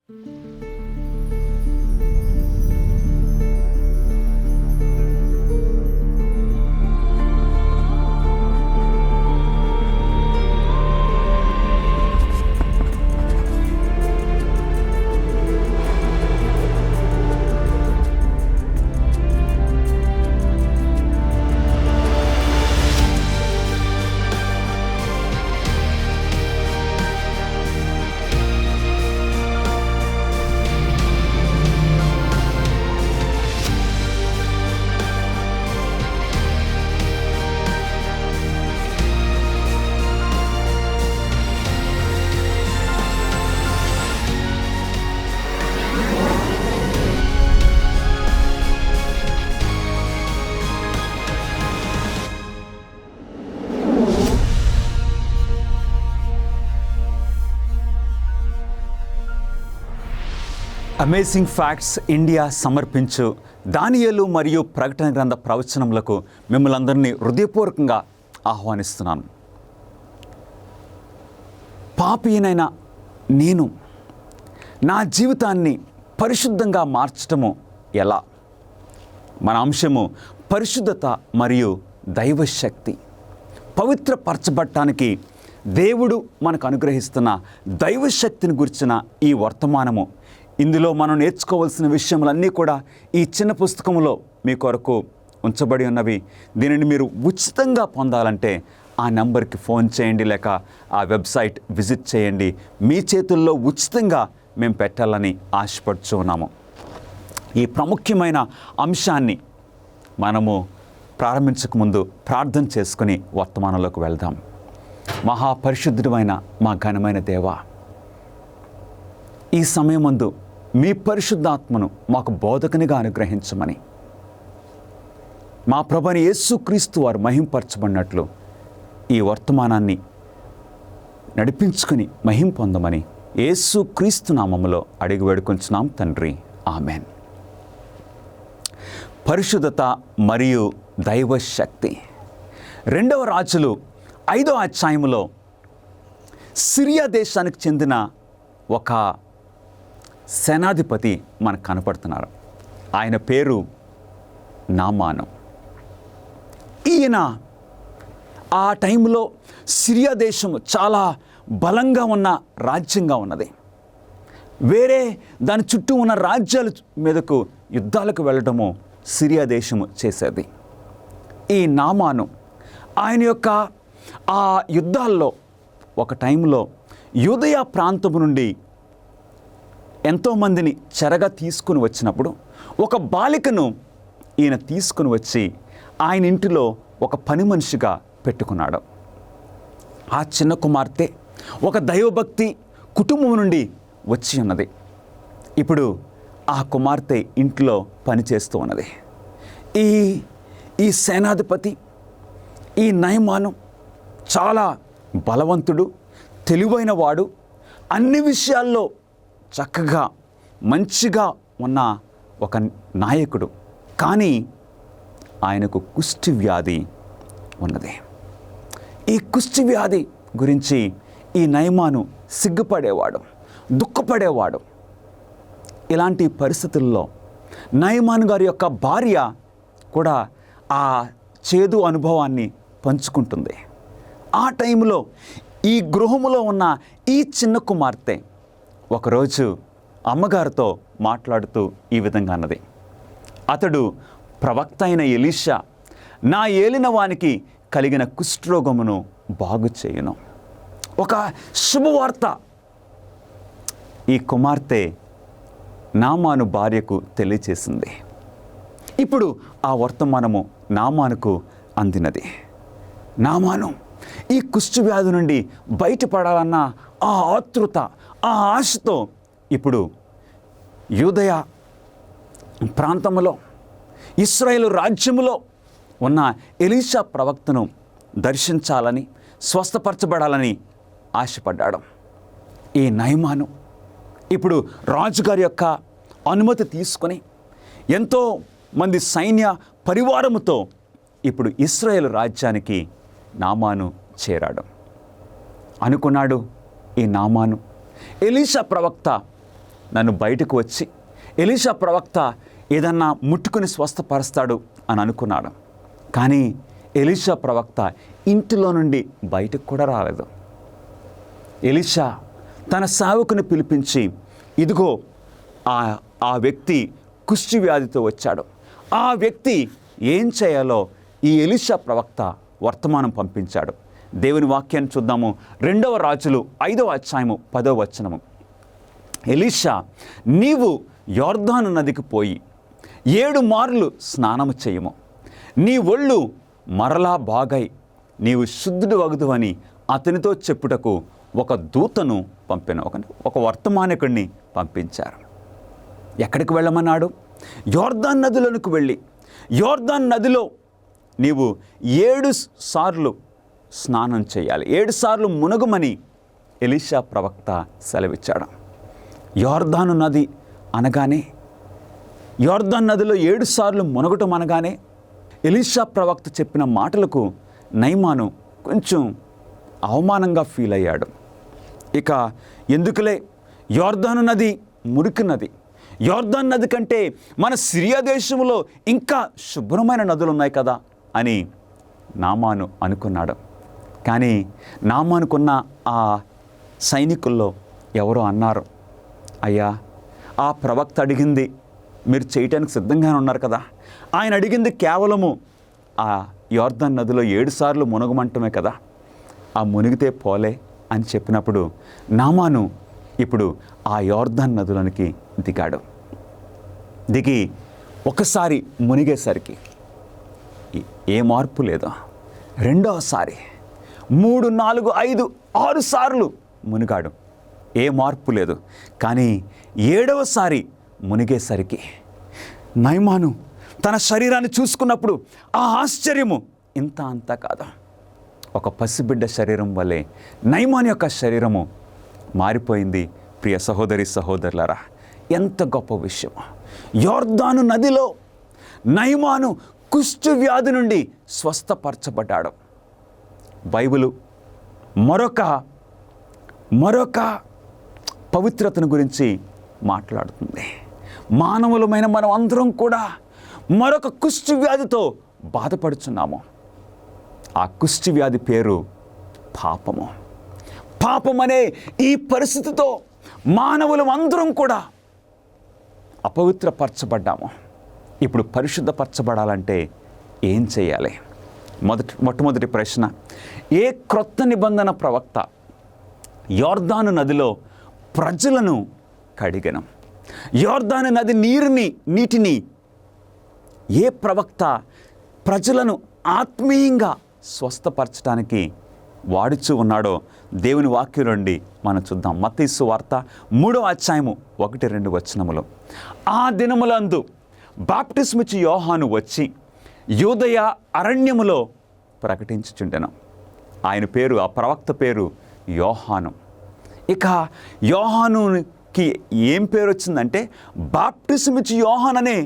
Amazing facts India సమర్పించు దానియేలు మరియు ప్రకటన గ్రంథ ప్రవచనములకు మిమ్మల్ని అందరినీ హృదయపూర్వకంగా ఆహ్వానిస్తున్నాను. పాపినైన నేను నా జీవితాన్ని పరిశుద్ధంగా మార్చటము ఎలా? మన అంశము పరిశుద్ధత మరియు దైవశక్తి. పవిత్రపరచబడటానికి దేవుడు మనకు అనుగ్రహిస్తున్న దైవశక్తిని గురించిన ఈ వర్తమానము, ఇందులో మనం నేర్చుకోవాల్సిన విషయములన్నీ కూడా ఈ చిన్న పుస్తకంలో మీ కొరకు ఉంచబడి ఉన్నవి. దీనిని మీరు ఉచితంగా పొందాలంటే ఆ నెంబర్కి ఫోన్ చేయండి, లేక ఆ వెబ్సైట్ విజిట్ చేయండి. మీ చేతుల్లో ఉచితంగా మేము పెట్టాలని ఆశపడుచు ఉన్నాము. ఈ ప్రాముఖ్యమైన అంశాన్ని మనము ప్రారంభించకముందు ప్రార్థన చేసుకుని వర్తమానంలోకి వెళ్దాం. మహాపరిశుద్ధుడైన మా ఘనమైన దేవా, ఈ సమయమందు మీ పరిశుద్ధాత్మను మాకు బోధకునిగా అనుగ్రహించమని, మా ప్రభువైన యేసుక్రీస్తు వారు మహింపరచబడినట్లు ఈ వర్తమానాన్ని నడిపించుకుని మహిం పొందమని యేసుక్రీస్తు నామములో అడిగి వేడుకొంచున్నాం తండ్రి, ఆమెన్. పరిశుద్ధత మరియు దైవశక్తి. 2వ రాజులు 5వ అధ్యాయములో సిరియా దేశానికి చెందిన ఒక సేనాధిపతి మనకు కనపడుతున్నారు. ఆయన పేరు నామాను. ఈయన ఆ టైంలో సిరియా దేశం చాలా బలంగా ఉన్న రాజ్యంగా ఉన్నది. వేరే దాని చుట్టూ ఉన్న రాజ్యాల మీదకు యుద్ధాలకు వెళ్ళడము సిరియా దేశము చేసేది. ఈ నామాను ఆయన యొక్క ఆ యుద్ధాల్లో ఒక టైంలో యూదయ ప్రాంతము నుండి ఎంతోమందిని చెరగా తీసుకుని వచ్చినప్పుడు ఒక బాలికను ఈయన తీసుకుని వచ్చి ఆయన ఇంటిలో ఒక పని మనిషిగా పెట్టుకున్నాడు. ఆ చిన్న కుమార్తె ఒక దైవభక్తి కుటుంబం నుండి వచ్చి ఉన్నది. ఇప్పుడు ఆ కుమార్తె ఇంట్లో పనిచేస్తూ ఉన్నది. ఈ సేనాధిపతి, ఈ నయమాను చాలా బలవంతుడు, తెలివైన వాడు, అన్ని విషయాల్లో చక్కగా మంచిగా ఉన్న ఒక నాయకుడు. కానీ ఆయనకు కుష్టి వ్యాధి ఉన్నది. ఈ కుష్టి వ్యాధి గురించి ఈ నయమాను సిగ్గుపడేవాడు, దుఃఖపడేవాడు. ఇలాంటి పరిస్థితుల్లో నయమాను గారి యొక్క భార్య కూడా ఆ చేదు అనుభవాన్ని పంచుకుంటుంది. ఆ టైంలో ఈ గృహములో ఉన్న ఈ చిన్న కుమార్తె ఒకరోజు అమ్మగారితో మాట్లాడుతూ ఈ విధంగా అన్నది, అతడు ప్రవక్త అయిన ఎలీషా నా ఏలిన వానికి కలిగిన కుష్ఠరోగమును బాగు చేయును. ఒక శుభవార్త ఈ కుమార్తె నామాను భార్యకు తెలియచేసింది. ఇప్పుడు ఆ వర్తమానము నామానుకు అందినది. నామాను ఈ కుష్ఠు వ్యాధి నుండి బయటపడాలన్న ఆ ఆతృత, ఆ ఆశతో ఇప్పుడు యూదయ ప్రాంతంలో ఇశ్రాయేలు రాజ్యములో ఉన్న ఎలీషా ప్రవక్తను దర్శించాలని, స్వస్థపరచబడాలని ఆశపడ్డాడు. ఈ నయమాను ఇప్పుడు రాజుగారి యొక్క అనుమతి తీసుకొని ఎంతో మంది సైన్య పరివారముతో ఇప్పుడు ఇశ్రాయేలు రాజ్యానికి నామాను చేరాడు. అనుకున్నాడు ఈ నామాను ఎలీషా ప్రవక్త నన్ను బయటకు వచ్చి ఎలీషా ప్రవక్త ఏదన్నా ముట్టుకుని స్వస్థపరుస్తాడు అని అనుకున్నాడు. కానీ ఎలీషా ప్రవక్త ఇంటిలో నుండి బయటకు కూడా రాలేదు. ఎలీషా తన సేవకుని పిలిపించి, ఇదిగో ఆ వ్యక్తి కుష్టి వ్యాధితో వచ్చాడు, ఆ వ్యక్తి ఏం చేయాలో ఈ ఎలీషా ప్రవక్త వర్తమానం పంపించాడు. దేవుని వాక్యాన్ని చూద్దాము. 2వ రాజులు 5వ అధ్యాయము 10వ వచనము. ఎలీషా, నీవు యొర్దాను నదికి పోయి 7 మార్లు స్నానము చేయము, నీ ఒళ్ళు మరలా బాగై నీవు శుద్ధుడు వగుదువని అతనితో చెప్పుటకు ఒక దూతను పంపిన ఒక వర్తమానికుడిని పంపించారు. ఎక్కడికి వెళ్ళమన్నాడు? యొర్దాను నదిలోనికి వెళ్ళి యొర్దాను నదిలో నీవు 7 సార్లు స్నానం చేయాలి, 7 సార్లు మునగమని ఎలీషా ప్రవక్త సెలవిచ్చాడు. యొర్దాను నది అనగానే, యొర్దాను నదిలో 7 సార్లు మునగటం అనగానే ఎలీషా ప్రవక్త చెప్పిన మాటలకు నయమాను కొంచెం అవమానంగా ఫీల్ అయ్యాడు. ఇక ఎందుకులే, యొర్దాను నది మురికి నది, యొర్దాను నది కంటే మన సిరియా దేశంలో ఇంకా శుభ్రమైన నదులు ఉన్నాయి కదా అని నామాను అనుకున్నాడు. కానీ నామానుకున్న ఆ సైనికుల్లో ఎవరో అన్నారు, అయ్యా, ఆ ప్రవక్త అడిగింది మీరు చేయటానికి సిద్ధంగానే ఉన్నారు కదా, ఆయన అడిగింది కేవలము ఆ యొర్దాను నదిలో 7 సార్లు మునగమంటమే కదా, ఆ మునిగితే పోలే అని చెప్పినప్పుడు నామాను ఇప్పుడు ఆ యొర్దాను నదిలోనికి దిగాడు. దిగి ఒకసారి మునిగేసరికి ఏ మార్పు లేదు. రెండవసారి 3, 4, 5, 6 సార్లు మునిగాడు, ఏ మార్పు లేదు. కానీ 7వసారి మునిగేసరికి నయమాను తన శరీరాన్ని చూసుకున్నప్పుడు ఆ ఆశ్చర్యము ఇంత అంతా కాదు. ఒక పసిబిడ్డ శరీరం వల్లే నయమాను యొక్క శరీరము మారిపోయింది. ప్రియ సహోదరి సహోదరులారా, ఎంత గొప్ప విషయం! యొర్దాను నదిలో నయమాను కుష్టు వ్యాధి నుండి స్వస్థపరచబడ్డాడు. బైబిలు మరొక పవిత్రతను గురించి మాట్లాడుతుంది. మానవులమైన మనం అందరం కూడా మరొక కుష్టి వ్యాధితో బాధపడుచున్నాము. ఆ కుష్టి వ్యాధి పేరు పాపము. పాపమనే ఈ పరిస్థితితో మానవులం అందరం కూడా అపవిత్రపరచబడ్డాము. ఇప్పుడు పరిశుద్ధపరచబడాలంటే ఏం చేయాలి? మొట్టమొదటి ప్రశ్న, ఏ క్రొత్త నిబంధన ప్రవక్త యొర్దాను నదిలో ప్రజలను కడిగెను? యొర్దాను నది నీటిని ఏ ప్రవక్త ప్రజలను ఆత్మీయంగా స్వస్థపరచడానికి వాడుచూ ఉన్నాడో దేవుని వాక్యం నుండి మనం చూద్దాం. మత్తయి సువార్త 3వ అధ్యాయము 1-2 వచనములు. ఆ దినములందు బాప్టిస్మిచ్చి యోహాను వచ్చి యూదయ అరణ్యములో ప్రకటించుచుండెను. ఆయన పేరు, ఆ ప్రవక్త పేరు యోహాను. ఇక యోహానుకి ఏం పేరు వచ్చిందంటే బాప్టిస్మిచ్చి యోహాన్ అనే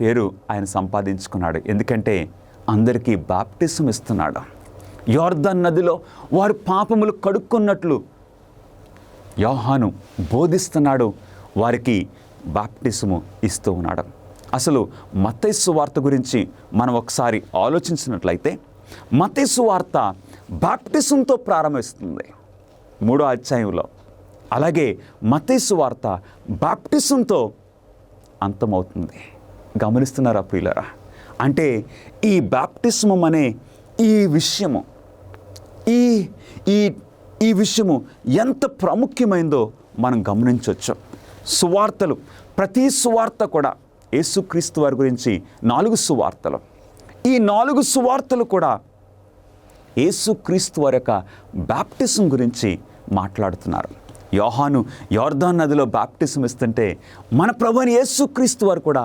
పేరు ఆయన సంపాదించుకున్నాడు. ఎందుకంటే అందరికీ బాప్టిజం ఇస్తున్నాడు. యొర్దాను నదిలో వారు పాపములు కడుక్కున్నట్లు యోహాను బోధిస్తున్నాడు, వారికి బాప్టిజము ఇస్తూ ఉన్నాడు. అసలు మత్తయి సువార్త గురించి మనం ఒకసారి ఆలోచించినట్లయితే మత్తయి సువార్త బాప్టిజంతో ప్రారంభిస్తుంది 3వ అధ్యాయంలో. అలాగే మత్తయి సువార్త బాప్టిజంతో అంతమవుతుంది. గమనిస్తున్నారా ప్రియులారా? అంటే ఈ బాప్టిజం అనే ఈ విషయము ఈ విషయము ఎంత ప్రాముఖ్యమైందో మనం గమనించవచ్చు. సువార్తలు, ప్రతి సువార్త కూడా యేసుక్రీస్తు వారి గురించి 4 సువార్తలు. ఈ 4 సువార్తలు కూడా యేసుక్రీస్తు వారి యొక్క బాప్టిజం గురించి మాట్లాడుతున్నారు. యోహాను యొర్దాను నదిలో బాప్టిజం ఇస్తుంటే మన ప్రభువైన యేసుక్రీస్తు వారు కూడా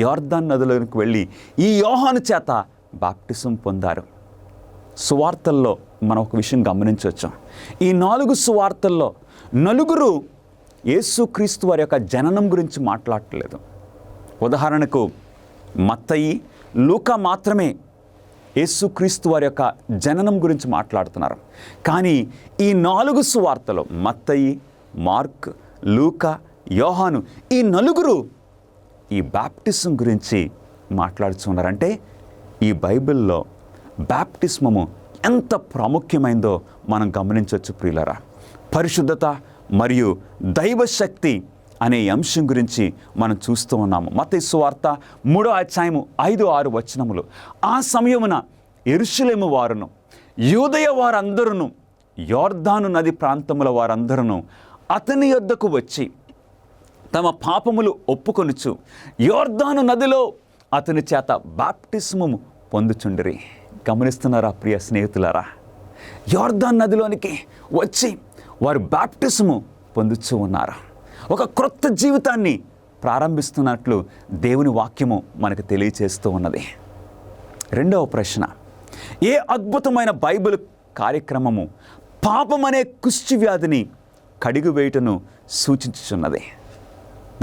యొర్దాను నదిలోకి వెళ్ళి ఈ యోహాను చేత బాప్టిజం పొందారు. సువార్తల్లో మనం ఒక విషయం గమనించవచ్చు. ఈ 4 సువార్తల్లో 4 యేసుక్రీస్తు వారి యొక్క జననం గురించి మాట్లాడట్లేదు. ఉదాహరణకు మత్తయి, లూకా మాత్రమే యేసుక్రీస్తు వారి యొక్క జననం గురించి మాట్లాడుతున్నారు. కానీ ఈ 4 సువార్తలు మత్తయి, మార్క్, లూకా, యోహాను, ఈ నలుగురు ఈ బాప్టిజం గురించి మాట్లాడుతున్నారంటే ఈ బైబిల్లో బాప్టిస్మము ఎంత ప్రాముఖ్యమైందో మనం గమనించవచ్చు ప్రియులరా. పరిశుద్ధత మరియు దైవశక్తి అనే అంశం గురించి మనం చూస్తూ ఉన్నాము. మత్తయి సువార్త 3:5-6 ఆ సమయమున యెరూషలేము వారును యూదయ వారందరూ యోర్దాను నది ప్రాంతముల వారందరూ అతని యొద్దకు వచ్చి తమ పాపములు ఒప్పుకొనుచు యోర్దాను నదిలో అతని చేత బాప్టిస్మము పొందుచుండిరి. గమనిస్తున్నారా ప్రియ స్నేహితులారా? యోర్దాను నదిలోనికి వచ్చి వారు బాప్టిస్ము పొందుతూ ఉన్నారు. ఒక క్రొత్త జీవితాన్ని ప్రారంభిస్తున్నట్లు దేవుని వాక్యము మనకు తెలియచేస్తూ ఉన్నది. రెండవ ప్రశ్న, ఏ అద్భుతమైన బైబిల్ కార్యక్రమము పాపమనే కుష్టి వ్యాధిని కడిగివేయుటను సూచించుచున్నది?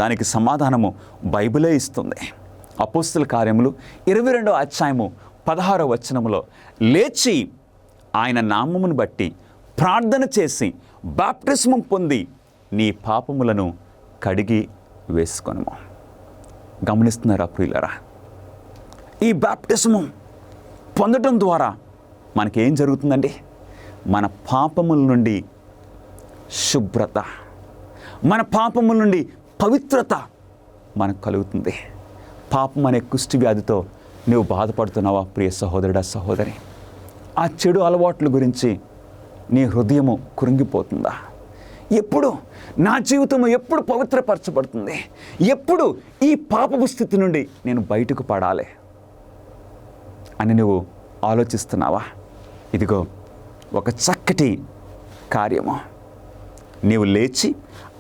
దానికి సమాధానము బైబిలే ఇస్తుంది. అపోస్తల కార్యములు 22:16 లేచి ఆయన నామమును బట్టి ప్రార్థన చేసి బాప్టిస్మం పొంది నీ పాపములను కడిగి వేసుకొనుము. గమనిస్తున్నారా ప్రియులరా? ఈ బాప్టిస్మం పొందటం ద్వారా మనకేం జరుగుతుందండి? మన పాపముల నుండి శుభ్రత, మన పాపముల నుండి పవిత్రత మనకు కలుగుతుంది. పాపం అనే కుష్టి వ్యాధితో నువ్వు బాధపడుతున్నావా ప్రియ సహోదరుడా, సహోదరి? ఆ చెడు అలవాట్ల గురించి నీ హృదయము కురింగిపోతుందా? ఎప్పుడు నా జీవితం ఎప్పుడు పవిత్రపరచబడుతుంది? ఎప్పుడు ఈ పాపపు స్థితి నుండి నేను బయటకు పడాలి అని నువ్వు ఆలోచిస్తున్నావా? ఇదిగో ఒక చక్కటి కార్యము. నీవు లేచి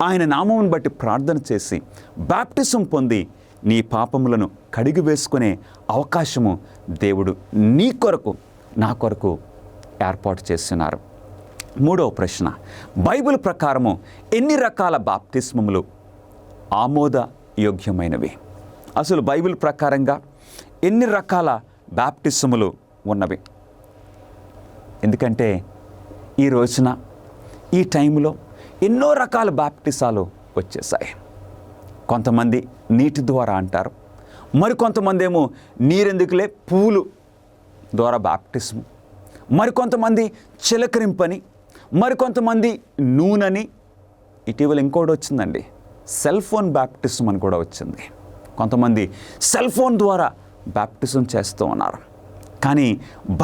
ఆయన నామమును బట్టి ప్రార్థన చేసి బాప్టిజం పొంది నీ పాపములను కడిగి వేసుకునే అవకాశము దేవుడు నీ కొరకు, నా కొరకు ఏర్పాటు చేస్తున్నారు. మూడవ ప్రశ్న, బైబిల్ ప్రకారము ఎన్ని రకాల బాప్తిస్మములు ఆమోదయోగ్యమైనవి? అసలు బైబిల్ ప్రకారంగా ఎన్ని రకాల బాప్టిస్మములు ఉన్నవి? ఎందుకంటే ఈ రోజున ఈ టైంలో ఎన్నో రకాల బాప్టిసాలు వచ్చేసాయి. కొంతమంది నీటి ద్వారా అంటారు, మరికొంతమంది ఏమో నీరెందుకులే పూలు ద్వారా బాప్టిస్ము, మరికొంతమంది చిలకరింపని, మరికొంతమంది నూనెని. ఇటీవల ఇంకోటి వచ్చిందండి, సెల్ ఫోన్ బాప్టిజం అని కూడా వచ్చింది. కొంతమంది సెల్ ఫోన్ ద్వారా బాప్టిజం చేస్తూ ఉన్నారు. కానీ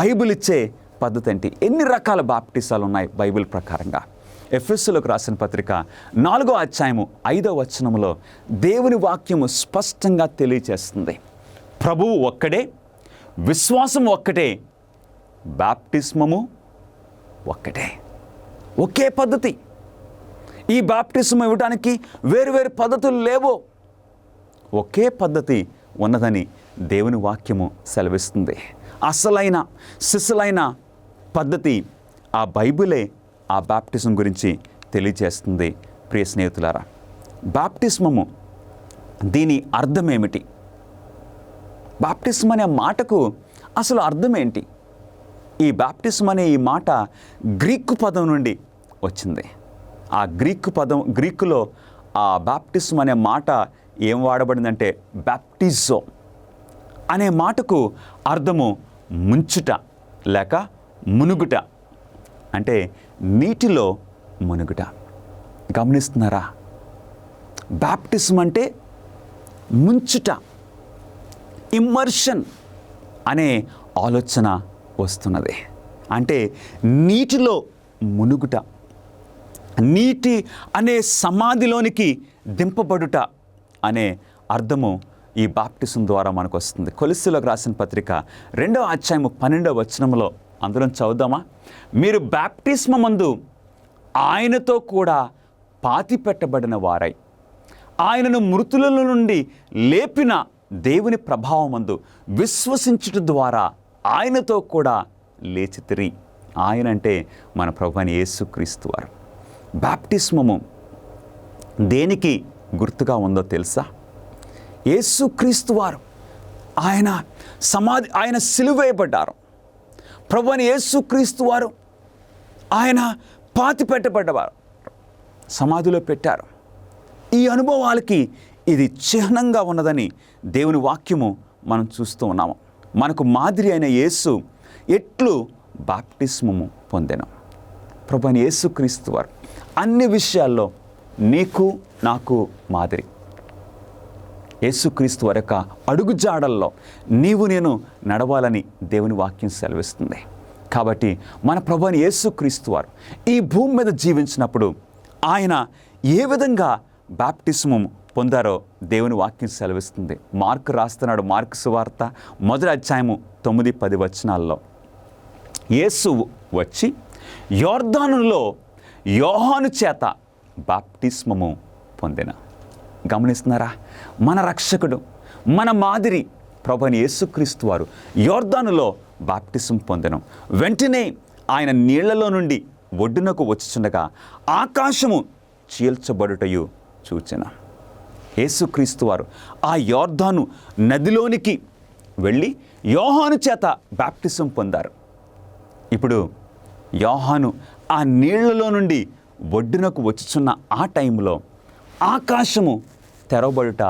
బైబిల్ ఇచ్చే పద్ధతి ఏంటి? ఎన్ని రకాల బాప్టిజాలు ఉన్నాయి బైబిల్ ప్రకారంగా? ఎఫెసీయులకు రాసిన పత్రిక 4:5 దేవుని వాక్యము స్పష్టంగా తెలియచేస్తుంది. ప్రభువు ఒక్కడే, విశ్వాసం ఒక్కటే, బాప్టిస్మము ఒక్కటే. ఒకే పద్ధతి. ఈ బాప్టిజం ఇవ్వడానికి వేరు పద్ధతులు లేవు. ఒకే పద్ధతి ఉన్నదని దేవుని వాక్యము సెలవిస్తుంది. అసలైన సిసలైన పద్ధతి ఆ బైబిలే ఆ బాప్టిజం గురించి తెలియజేస్తుంది. ప్రియ స్నేహితులారా, బాప్టిస్మము దీని అర్థం ఏమిటి? బాప్టిజం అనే మాటకు అసలు అర్థం ఏంటి? ఈ బాప్టిజం అనే ఈ మాట గ్రీకు పదం నుండి వచ్చింది. ఆ గ్రీకులో ఆ బాప్టిజం అనే మాట ఏం వాడబడిందంటే బాప్టిజో అనే మాటకు అర్థము ముంచుట లేక మునుగుట, అంటే నీటిలో మునుగుట. గమనిస్తున్నారా? బాప్టిజం అంటే ముంచుట, ఇమ్మర్షన్ అనే ఆలోచన వస్తున్నది. అంటే నీటిలో మునుగుట, నీటి అనే సమాధిలోనికి దింపబడుట అనే అర్థము ఈ బాప్టిజం ద్వారా మనకు వస్తుంది. కొలస్సీయులకు రాసిన పత్రిక 2:12 అందులో చదువుదామా? మీరు బాప్టిస్మమందు ఆయనతో కూడా పాతి పెట్టబడిన వారై ఆయనను మృతుల నుండి లేపిన దేవుని ప్రభావమందు విశ్వసించుట ద్వారా ఆయనతో కూడా లేచితిరి. ఆయన అంటే మన ప్రభువైన యేసుక్రీస్తు వారు. బాప్టిస్మము దేనికి గుర్తుగా ఉందో తెలుసా? యేసుక్రీస్తు వారు ఆయన సిలువేయబడ్డారు. ప్రభువైన యేసుక్రీస్తు వారు ఆయన పాతి పెట్టబడ్డవారు, సమాధిలో పెట్టారు. ఈ అనుభవాలకి ఇది చిహ్నంగా ఉన్నదని దేవుని వాక్యము మనం చూస్తూ ఉన్నాము. మనకు మాదిరి అయిన యేసు ఎట్లు బాప్టిస్మము పొందెను. ప్రభువైన యేసుక్రీస్తు వారు అన్ని విషయాల్లో నీకు నాకు మాదిరి. యేసుక్రీస్తు వారి యొక్క అడుగుజాడల్లో నీవు నేను నడవాలని దేవుని వాక్యం సెలవిస్తుంది. కాబట్టి మన ప్రభువైన యేసుక్రీస్తు వారు ఈ భూమి మీద జీవించినప్పుడు ఆయన ఏ విధంగా బాప్టిస్మం పొందారో దేవుని వాక్యం సెలవిస్తుంది. మార్కు రాస్తున్నాడు, మార్కు సువార్త 1వ అధ్యాయము 9-10 వచనాల్లో, యేసు వచ్చి యోర్దానులో యోహాను చేత బాప్టిస్మము పొందెను. గమనిస్తున్నారా? మన రక్షకుడు, మన మాదిరి ప్రభువైన యేసుక్రీస్తు వారు యోర్దానులో బాప్టిజం పొందెను. వెంటనే ఆయన నీళ్లలో నుండి ఒడ్డునకు వచ్చుచుండగా ఆకాశము చీల్చబడుటయు చూచెను. యేసుక్రీస్తు వారు ఆ యోర్దాను నదిలోనికి వెళ్ళి యోహాను చేత బాప్టిజం పొందారు. ఇప్పుడు యోహాను ఆ నీళ్లలో నుండి ఒడ్డునకు వచ్చుచున్న ఆ టైంలో ఆకాశము తెరవబడుట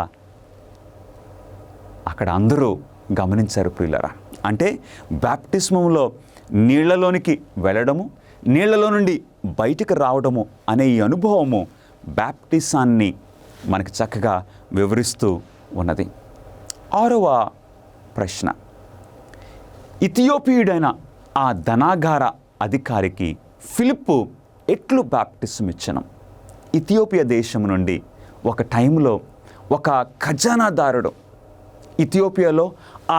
అక్కడ అందరూ గమనించారు ప్రియులారా. అంటే బాప్టిస్మంలో నీళ్లలోనికి వెళ్ళడము, నీళ్లలో నుండి బయటికి రావడము అనే ఈ అనుభవము బాప్టిసాన్ని మనకి చక్కగా వివరిస్తూ ఉన్నది. 6వ ప్రశ్న, ఇథియోపియుడైన ఆ ధనాగార అధికారికి ఫిలిప్పు ఎట్లు బాప్టిజం ఇచ్చను? ఇథియోపియా దేశం నుండి ఒక టైంలో ఒక ఖజానాదారుడు, ఇథియోపియాలో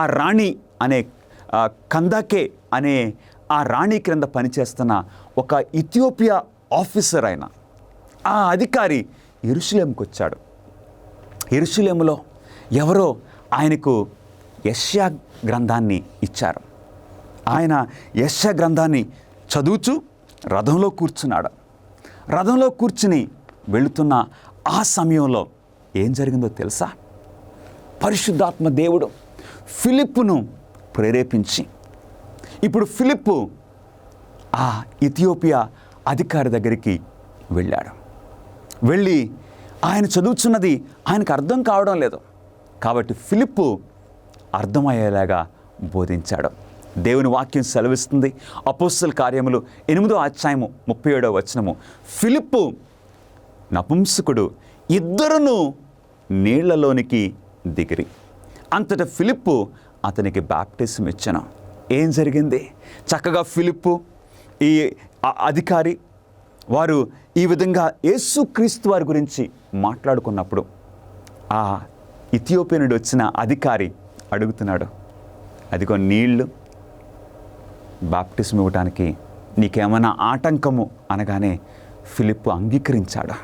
ఆ రాణి అనే కందాకే అనే ఆ రాణి క్రింద పనిచేస్తున్న ఒక ఇథియోపియా ఆఫీసర్ అయిన ఆ అధికారి యెరూషలేముకు వచ్చాడు. యెరూషలేములో ఎవరో ఆయనకు యెషయా గ్రంథాన్ని ఇచ్చారు. ఆయన యెషయా గ్రంథాన్ని చదువుచూ రథంలో కూర్చున్నాడు. రథంలో కూర్చుని వెళుతున్న ఆ సమయంలో ఏం జరిగిందో తెలుసా? పరిశుద్ధాత్మ దేవుడు ఫిలిప్పును ప్రేరేపించి, ఇప్పుడు ఫిలిప్పు ఆ ఇథియోపియా అధికారి దగ్గరికి వెళ్ళాడు. వెళ్ళి ఆయన చదువుతున్నది ఆయనకు అర్థం కావడం లేదు. కాబట్టి ఫిలిప్పు అర్థమయ్యేలాగా బోధించాడు. దేవుని వాక్యం సెలవిస్తుంది. అపోస్తల కార్యములు 8వ అధ్యాయము 37వ వచనము, ఫిలిప్పు నపుంసకుడు ఇద్దరును నీళ్లలోనికి దిగిరి. అంతటా ఫిలిప్పు అతనికి బాప్టిజం ఇచ్చెను. ఏం జరిగింది? చక్కగా ఫిలిప్పు ఈ అధికారి వారు ఈ విధంగా యేసుక్రీస్తు వారి గురించి మాట్లాడుకున్నప్పుడు ఆ ఇథియోపియా నుండి వచ్చిన అధికారి అడుగుతున్నాడు, అదిగో నీళ్లు, బాప్టిజం ఇవ్వడానికి నీకేమైనా ఆటంకము అనగానే ఫిలిప్పు అంగీకరించాడు.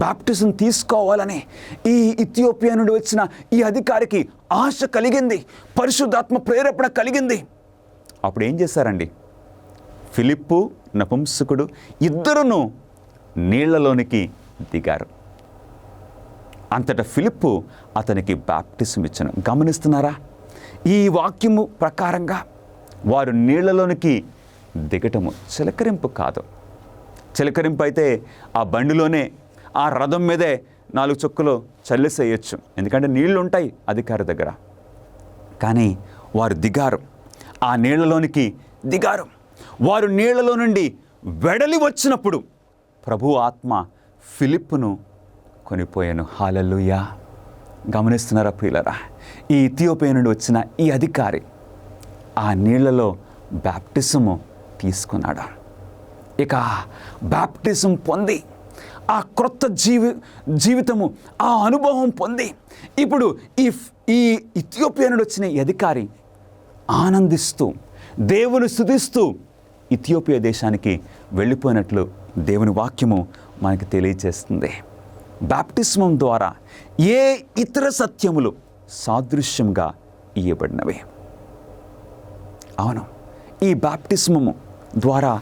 బాప్టిజం తీసుకోవాలని ఈ ఇథియోపియా నుండి వచ్చిన ఈ అధికారికి ఆశ కలిగింది, పరిశుద్ధాత్మ ప్రేరేపణ కలిగింది. అప్పుడు ఏం చేశారండి? ఫిలిప్పు నపుంసకుడు ఇద్దరును నీళ్లలోనికి దిగారు. అంతటా ఫిలిప్పు అతనికి బాప్టిజం ఇచ్చెను. గమనిస్తున్నారా? ఈ వాక్యము ప్రకారంగా వారు నీళ్లలోనికి దిగటము చిలకరింపు కాదు. చిలకరింపు అయితే ఆ బండిలోనే ఆ రథం మీదే 4 చుక్కలు చల్లేసేయచ్చు, ఎందుకంటే నీళ్లు ఉంటాయి అధికారి దగ్గర. కానీ వారు దిగారు, ఆ నీళ్లలోనికి దిగారు. వారు నీళ్లలో నుండి వెడలి వచ్చినప్పుడు ప్రభు ఆత్మ ఫిలిప్పును కొనిపోయాను. హల్లెలూయా! గమనిస్తున్నారా ప్రియులారా? ఈ ఇథియోపియా నుండి వచ్చిన ఈ అధికారి ఆ నీళ్లలో బాప్టిజము తీసుకున్నాడు. ఇక బాప్టిజం పొంది ఆ క్రొత్త జీవితము, ఆ అనుభవం పొంది ఇప్పుడు ఈ ఇథియోపియా నుండి వచ్చిన ఈ అధికారి ఆనందిస్తూ దేవుని స్తుతిస్తూ ఇథియోపియా దేశానికి వెళ్ళిపోయినట్లు దేవుని వాక్యము మనకి తెలియజేస్తుంది. బాప్టిస్మం ద్వారా ఏ ఇతర సత్యములు సాదృశ్యంగా ఇవ్వబడినవి? అవును, ఈ బాప్టిస్మము ద్వారా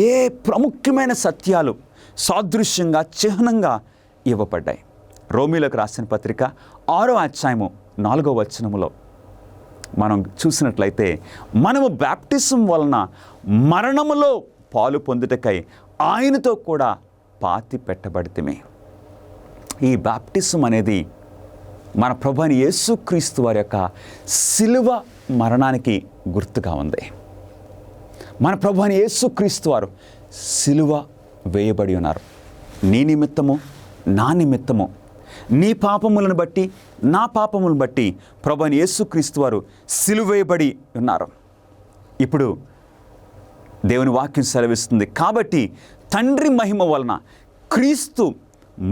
ఏ ప్రాముఖ్యమైన సత్యాలు సాదృశ్యంగా చిహ్నంగా ఇవ్వబడ్డాయి? రోమీలకు రాసిన పత్రిక 6వ అధ్యాయము 4వ వచనములో మనం చూసినట్లయితే, మనము బాప్టిజం వలన మరణములో పాలు పొందుటకై ఆయనతో కూడా పాతి పెట్టబడితిమి. ఈ బాప్టిజం అనేది మన ప్రభు అయిన యేసుక్రీస్తు వారి యొక్క శిలువ మరణానికి గుర్తుగా ఉంది. మన ప్రభు అయిన యేసుక్రీస్తు వారు శిలువ వేయబడి ఉన్నారు. నీ నిమిత్తము, నా నిమిత్తము, నీ పాపములను బట్టి, నా పాపములను బట్టి ప్రభు అయిన యేసుక్రీస్తు వారు శిలువ వేయబడి ఉన్నారు. ఇప్పుడు దేవుని వాక్యం సెలవిస్తుంది, కాబట్టి తండ్రి మహిమ వలన క్రీస్తు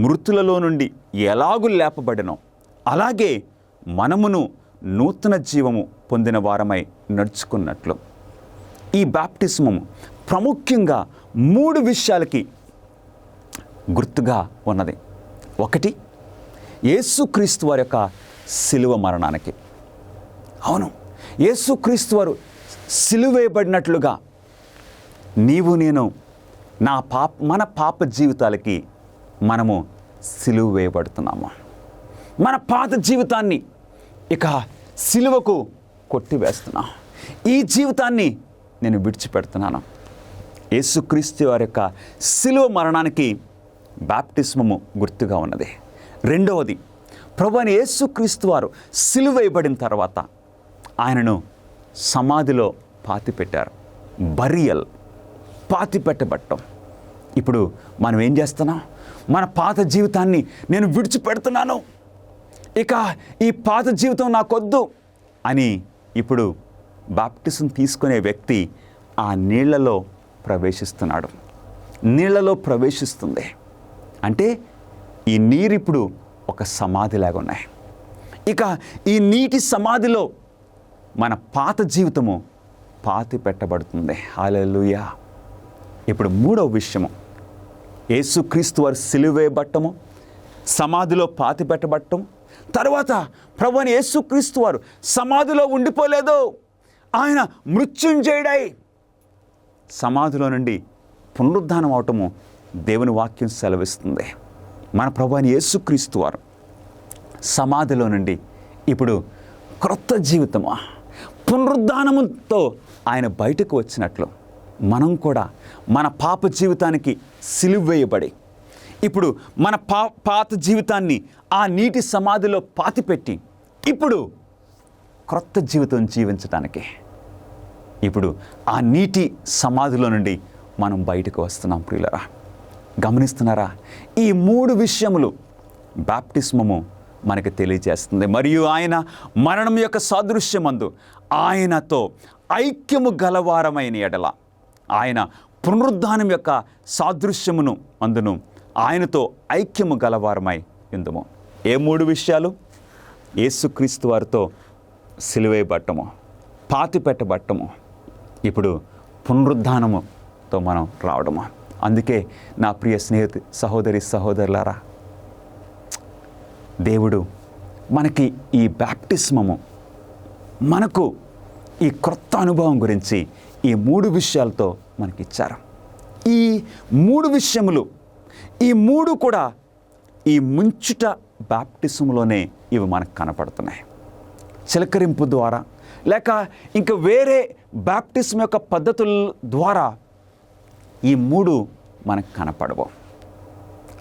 మృతులలో నుండి ఎలాగూ లేపబడినో అలాగే మనమును నూతన జీవము పొందిన వారమై నడుచుకున్నట్లు. ఈ బాప్టిస్మము ప్రాముఖ్యంగా 3 విషయాలకి గుర్తుగా ఉన్నది. ఒకటి, యేసుక్రీస్తు వారి యొక్క శిలువ మరణానికి. అవును, యేసుక్రీస్తు వారు శిలువ వేయబడినట్లుగా నీవు నేను మన పాప జీవితాలకి మనము శిలువ వేయబడుతున్నాము. మన పాత జీవితాన్ని ఇక శిలువకు కొట్టివేస్తున్నా. ఈ జీవితాన్ని నేను విడిచిపెడుతున్నాను. యేసుక్రీస్తు వారి యొక్క శిలువ మరణానికి బాప్టిస్మము గుర్తుగా ఉన్నది. రెండవది, ప్రభువైన యేసుక్రీస్తు వారు శిలువ వేయబడిన తర్వాత ఆయనను సమాధిలో పాతిపెట్టారు. బరియల్, పాతిపెట్టబట్టం. ఇప్పుడు మనం ఏం చేస్తున్నాం? మన పాత జీవితాన్ని నేను విడిచిపెడుతున్నాను, ఇక ఈ పాత జీవితం నాకొద్దు అని ఇప్పుడు బాప్టిజం తీసుకునే వ్యక్తి ఆ నీళ్లలో ప్రవేశిస్తున్నాడు. నీళ్లలో ప్రవేశిస్తుంది అంటే ఈ నీరు ఇప్పుడు ఒక సమాధిలాగా ఉన్నాయి. ఇక ఈ నీటి సమాధిలో మన పాత జీవితము పాతి పెట్టబడుతుంది. హల్లెలూయా. ఇప్పుడు 3వ విషయము, యేసుక్రీస్తు వారు సిలువ వేయబట్టము, సమాధిలో పాతి పెట్టబట్టం. తర్వాత ప్రభువైన యేసుక్రీస్తు వారు సమాధిలో ఉండిపోలేదు, ఆయన మృత్యుంజయుడై సమాధిలో నుండి పునరుద్ధానం అవటము దేవుని వాక్యం సెలవిస్తుంది. మన ప్రభువైన యేసుక్రీస్తు వారు సమాధిలో నుండి ఇప్పుడు క్రొత్త జీవితము, పునరుద్ధానముతో ఆయన బయటకు వచ్చినట్లు మనం కూడా మన పాప జీవితానికి సిలువ వేయబడి ఇప్పుడు మన పాత జీవితాన్ని ఆ నీటి సమాధిలో పాతిపెట్టి ఇప్పుడు క్రొత్త జీవితం జీవించడానికి ఇప్పుడు ఆ నీటి సమాధిలో నుండి మనం బయటకు వస్తున్నాం. ప్రియులరా, గమనిస్తున్నారా? ఈ 3 విషయములు బాప్టిస్మము మనకు తెలియజేస్తుంది. మరియు ఆయన మరణం యొక్క సాదృశ్యమందు ఆయనతో ఐక్యము గలవారమైన ఎడల, ఆయన పునరుద్ధానం యొక్క సాదృశ్యమును అందును ఆయనతో ఐక్యము గలవారమై ఉందుము. ఏ 3 విషయాలు? యేసుక్రీస్తు వారితో సిలువేయబట్టము, పాతిపెట్టబట్టము, ఇప్పుడు పునరుద్ధానముతో మనం రావడము. అందుకే నా ప్రియ సహోదరి సహోదరులారా, దేవుడు మనకి ఈ బాప్టిస్మము, మనకు ఈ క్రొత్త అనుభవం గురించి ఈ 3 విషయాలతో మనకిచ్చారు. ఈ 3 విషయములు, ఈ 3 కూడా ఈ ముంచుట బాప్టిజంలోనే ఇవి మనకు కనపడుతున్నాయి. చిలకరింపు ద్వారా లేక ఇంకా వేరే బాప్టిజం యొక్క పద్ధతుల ద్వారా ఈ 3 మనకు కనపడవు.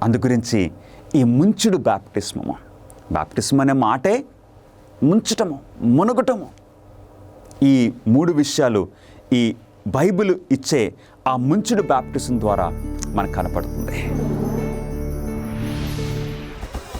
అందుగురించి ఈ ముంచుడు బాప్టిజము, బాప్టిజం అనే మాటే ముంచటము, మునగటము. ఈ 3 విషయాలు ఈ బైబిల్ ఇచ్చే ఆ ముంచుడు బాప్టిజం ద్వారా మనకు కనపడుతుంది.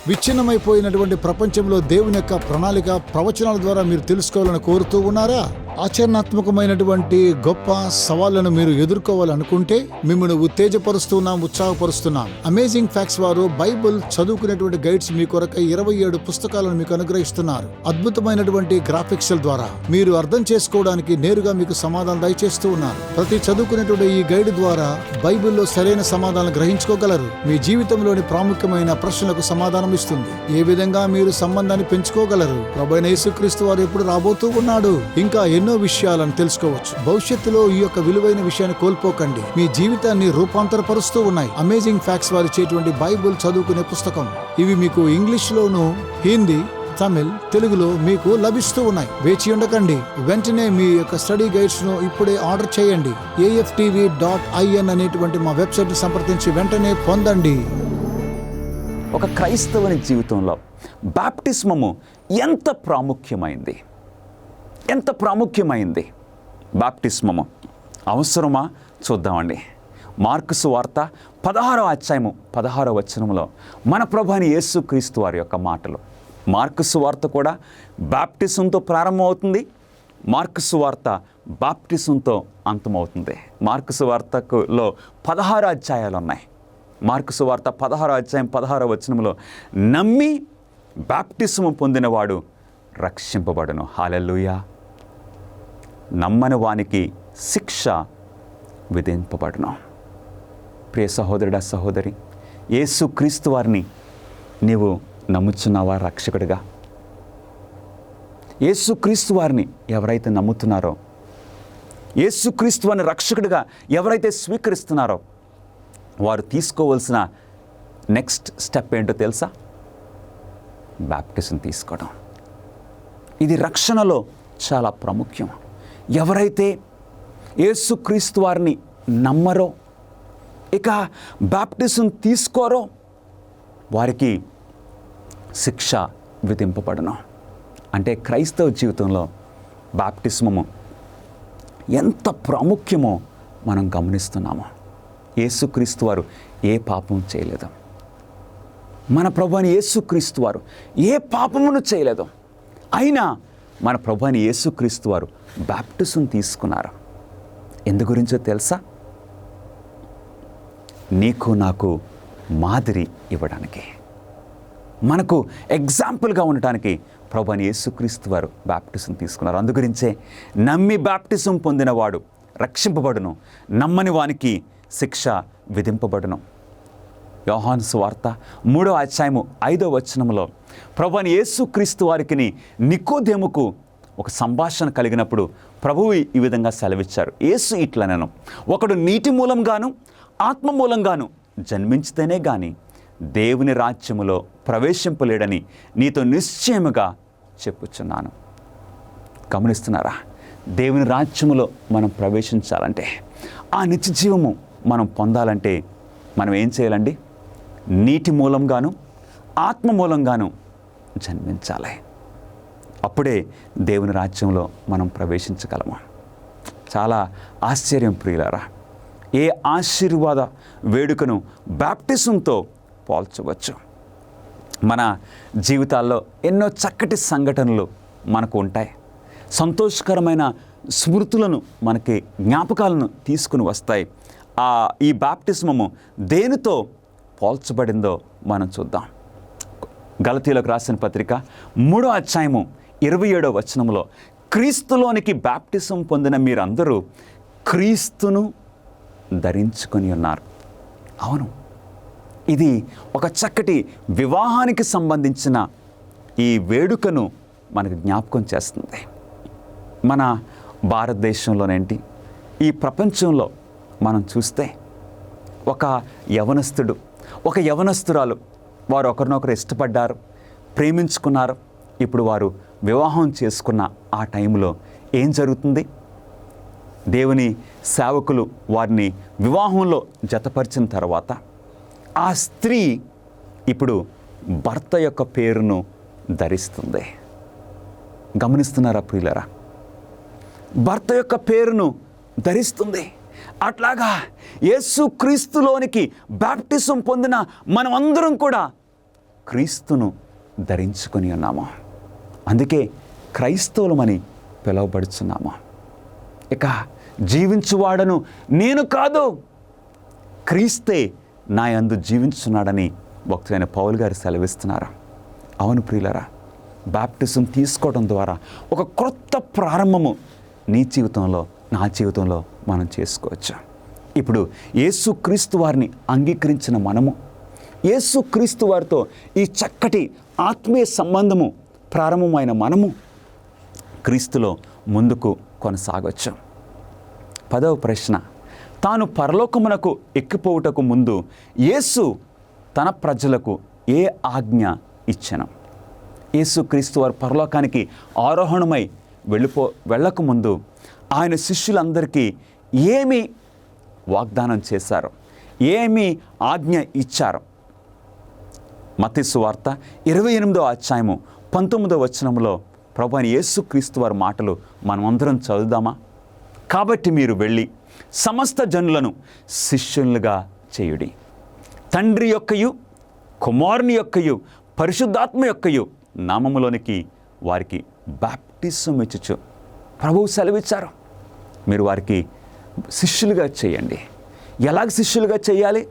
విచ్ఛిన్నమైపోయినటువంటి ప్రపంచంలో దేవుని యొక్క ప్రణాళిక ప్రవచనాల ద్వారా మీరు తెలుసుకోవాలని కోరుతూ ఉన్నారా? ఆచరణాత్మకమైనటువంటి గొప్ప సవాళ్లను మీరు ఎదుర్కోవాలనుకుంటే మిమ్మల్ని ఉత్తేజపరుస్తున్నాం, ఉత్సాహపరుస్తున్నాం. అమేజింగ్ ఫ్యాక్ట్స్ వారు బైబిల్ చదువుకునేటువంటి గైడ్స్ మీ కొరకై 27 పుస్తకాలను మీకు అనుగ్రహిస్తున్నారు. అద్భుతమైనటువంటి గ్రాఫిక్స్ ద్వారా మీరు అర్థం చేసుకోవడానికి నేరుగా మీకు సమాధానం దయచేస్తూ ఉన్నారు. ప్రతి చదువుకునేటువంటి ఈ గైడ్ ద్వారా బైబిల్లో సరైన సమాధానం గ్రహించుకోగలరు. మీ జీవితంలోని ప్రాముఖ్యమైన ప్రశ్నలకు సమాధానం ఇస్తుంది. ఏ విధంగా మీరు సంబంధాన్ని పెంచుకోగలరు, ప్రభువైన యేసుక్రీస్తు వారు ఎప్పుడు రాబోతూ ఉన్నాడు, ఇంకా ఎన్నో విషయాలను తెలుసుకోవచ్చు. భవిష్యత్తులో ఈ యొక్క విలువైన విషయాన్ని కోల్పోకండి. మీ జీవితాన్ని రూపాంతరపరుస్తూ ఉన్నాయి అమేజింగ్ ఫ్యాక్ట్స్ వారు ఇచ్చేటువంటి బైబిల్ చదువుకునే పుస్తకం. ఇవి మీకు ఇంగ్లీష్ లోను, హిందీ, తమిళ్, తెలుగులో మీకు లభిస్తూ ఉన్నాయి. వేచి ఉండకండి, వెంటనే మీ యొక్క స్టడీ గైడ్స్ ను ఇప్పుడే ఆర్డర్ చేయండి. AFTV.in అనేటువంటి మా వెబ్సైట్ ని సంప్రదించి వెంటనే పొందండి. ఒక క్రైస్తవుని జీవితంలో బాప్టిస్మము ఎంత ప్రాముఖ్యమైంది, ఎంత ప్రాముఖ్యమైంది బాప్టిస్మము అవసరమా చూద్దామండి. మార్కు సువార్త 16వ అధ్యాయము 16వ వచనంలో మన ప్రభు అయిన యేసుక్రీస్తు వారి యొక్క మాటలు. మార్కు సువార్త కూడా బాప్టిజంతో ప్రారంభమవుతుంది, మార్కు సువార్త బాప్టిజంతో అంతమవుతుంది. మార్కు సువార్తలో 16 అధ్యాయాలు ఉన్నాయి. మార్కు సువార్త 16వ అధ్యాయం 16వ వచనంలో నమ్మి బాప్టిజము పొందినవాడు రక్షింపబడును. హల్లెలూయా. నమ్మని వానికి శిక్ష విధింపబడును. ప్రియ సహోదరుడా, సహోదరి, యేసుక్రీస్తు వారిని నీవు నమ్ముచున్నావా రక్షకుడిగా? యేసుక్రీస్తు వారిని ఎవరైతే నమ్ముతున్నారో, యేసుక్రీస్తు వారిని రక్షకుడిగా ఎవరైతే స్వీకరిస్తున్నారో వారు తీసుకోవాల్సిన నెక్స్ట్ స్టెప్ ఏంటో తెలుసా? బాప్టిజం తీసుకోవడం. ఇది రక్షణలో చాలా ప్రాముఖ్యం. ఎవరైతే యేసుక్రీస్తు వారిని నమ్మరో, ఇక బాప్టిజం తీసుకోరో వారికి శిక్ష విధింపబడును. అంటే క్రైస్తవ జీవితంలో బాప్టిజము ఎంత ప్రాముఖ్యమో మనం గమనిస్తున్నాము. యేసుక్రీస్తు వారు ఏ పాపం చేయలేదు. మన ప్రభువైన యేసుక్రీస్తు వారు ఏ పాపమును చేయలేదు. అయినా మన ప్రభువైన యేసుక్రీస్తు వారు బాప్టిజం తీసుకున్నారు. ఎందు గురించో తెలుసా? నీకు నాకు మాదిరి ఇవ్వడానికి, మనకు ఎగ్జాంపుల్గా ఉండటానికి ప్రభువైన యేసుక్రీస్తు వారు బాప్టిజం తీసుకున్నారు. అందుగురించే నమ్మి బాప్టిజం పొందినవాడు రక్షింపబడును, నమ్మని వానికి శిక్ష విధింపబడును. యోహాను సువార్త 3వ అధ్యాయము 5వ వచనంలో ప్రభువైన యేసుక్రీస్తు వారికి నికోదేముకు ఒక సంభాషణ కలిగినప్పుడు ప్రభువు ఈ విధంగా సెలవిచ్చారు. యేసు ఇట్లనెను, ఒకడు నీటి మూలంగాను ఆత్మ మూలంగాను జన్మించితేనే గాని దేవుని రాజ్యములో ప్రవేశింపలేడని నీతో నిశ్చయముగా చెప్పుచున్నాను. గమనిస్తున్నారా? దేవుని రాజ్యములో మనం ప్రవేశించాలంటే, ఆ నిత్య జీవము మనం పొందాలంటే మనం ఏం చేయాలండి? నీటి మూలంగాను ఆత్మ మూలంగాను జన్మించాలి. అప్పుడే దేవుని రాజ్యంలో మనం ప్రవేశించగలము. చాలా ఆశ్చర్యం ప్రియులారా. ఏ ఆశీర్వాద వేడుకను బాప్టిజంతో పోల్చవచ్చు. మన జీవితాల్లో ఎన్నో చక్కటి సంఘటనలు మనకు ఉంటాయి. సంతోషకరమైన స్మృతులను, మనకి జ్ఞాపకాలను తీసుకుని వస్తాయి. ఈ బాప్టిజము దేనితో పోల్చబడిందో మనం చూద్దాం. గలతీయులకు రాసిన పత్రిక 3వ అధ్యాయము 27వ వచనంలో క్రీస్తులోనికి బాప్టిజం పొందిన మీరందరూ క్రీస్తును ధరించుకొని ఉన్నారు. అవును, ఇది ఒక చక్కటి వివాహానికి సంబంధించిన ఈ వేడుకను మనకు జ్ఞాపకం చేస్తుంది. మన భారతదేశంలోనేంటి, ఈ ప్రపంచంలో మనం చూస్తే ఒక యవనస్తుడు, ఒక యవనస్తురాలు వారు ఒకరినొకరు ఇష్టపడ్డారు, ప్రేమించుకున్నారు. ఇప్పుడు వారు వివాహం చేసుకున్న ఆ టైంలో ఏం జరుగుతుంది? దేవుని సేవకులు వారిని వివాహంలో జతపరిచిన తర్వాత ఆ స్త్రీ ఇప్పుడు భర్త యొక్క పేరును ధరిస్తుంది. గమనిస్తున్నారా ప్రియులరా? భర్త యొక్క పేరును ధరిస్తుంది. అట్లాగా యేసుక్రీస్తులోనికి బాప్టిజం పొందిన మనమందరం కూడా క్రీస్తును ధరించుకొని ఉన్నాము. అందుకే క్రైస్తవులమని పిలువబడుచున్నాము. ఇక జీవించువాడను నేను కాదు, క్రీస్తే నా యందు జీవించున్నాడని భక్తుడైన పౌలు గారు సెలవిస్తున్నారు. అవును ప్రియులరా, బాప్టిజం తీసుకోవడం ద్వారా ఒక క్రొత్త ప్రారంభము నీ జీవితంలో, నా జీవితంలో మనం చేసుకోవచ్చు. ఇప్పుడు యేసుక్రీస్తు వారిని అంగీకరించిన మనము, యేసుక్రీస్తు వారితో ఈ చక్కటి ఆత్మీయ సంబంధము ప్రారంభమైన మనము క్రీస్తులో ముందుకు కొనసాగవచ్చు. 10వ ప్రశ్న, తాను పరలోకమునకు ఎక్కిపోవుటకు ముందు యేసు తన ప్రజలకు ఏ ఆజ్ఞ ఇచ్చెను? యేసుక్రీస్తు వారు పరలోకానికి ఆరోహణమై వెళ్ళకముందు ఆయన శిష్యులందరికీ ఏమి వాగ్దానం చేశారు, ఏమి ఆజ్ఞ ఇచ్చారు? మత్తయి సువార్త 28వ అధ్యాయము 19వ వచనంలో ప్రభువైన యేసుక్రీస్తు వారి మాటలు మనమందరం చదువుదామా? కాబట్టి మీరు వెళ్ళి సమస్త జనులను శిష్యులుగా చేయుడి, తండ్రి యొక్కయు కుమారుని యొక్కయు పరిశుద్ధాత్మ యొక్కయు నామములోనికి వారికి బాప్టిజం ఇచ్చుచు ప్రభువు సెలవిచ్చారు. మీరు వారికి శిష్యులుగా చేయండి. ఎలాగ శిష్యులుగా చేయాలి?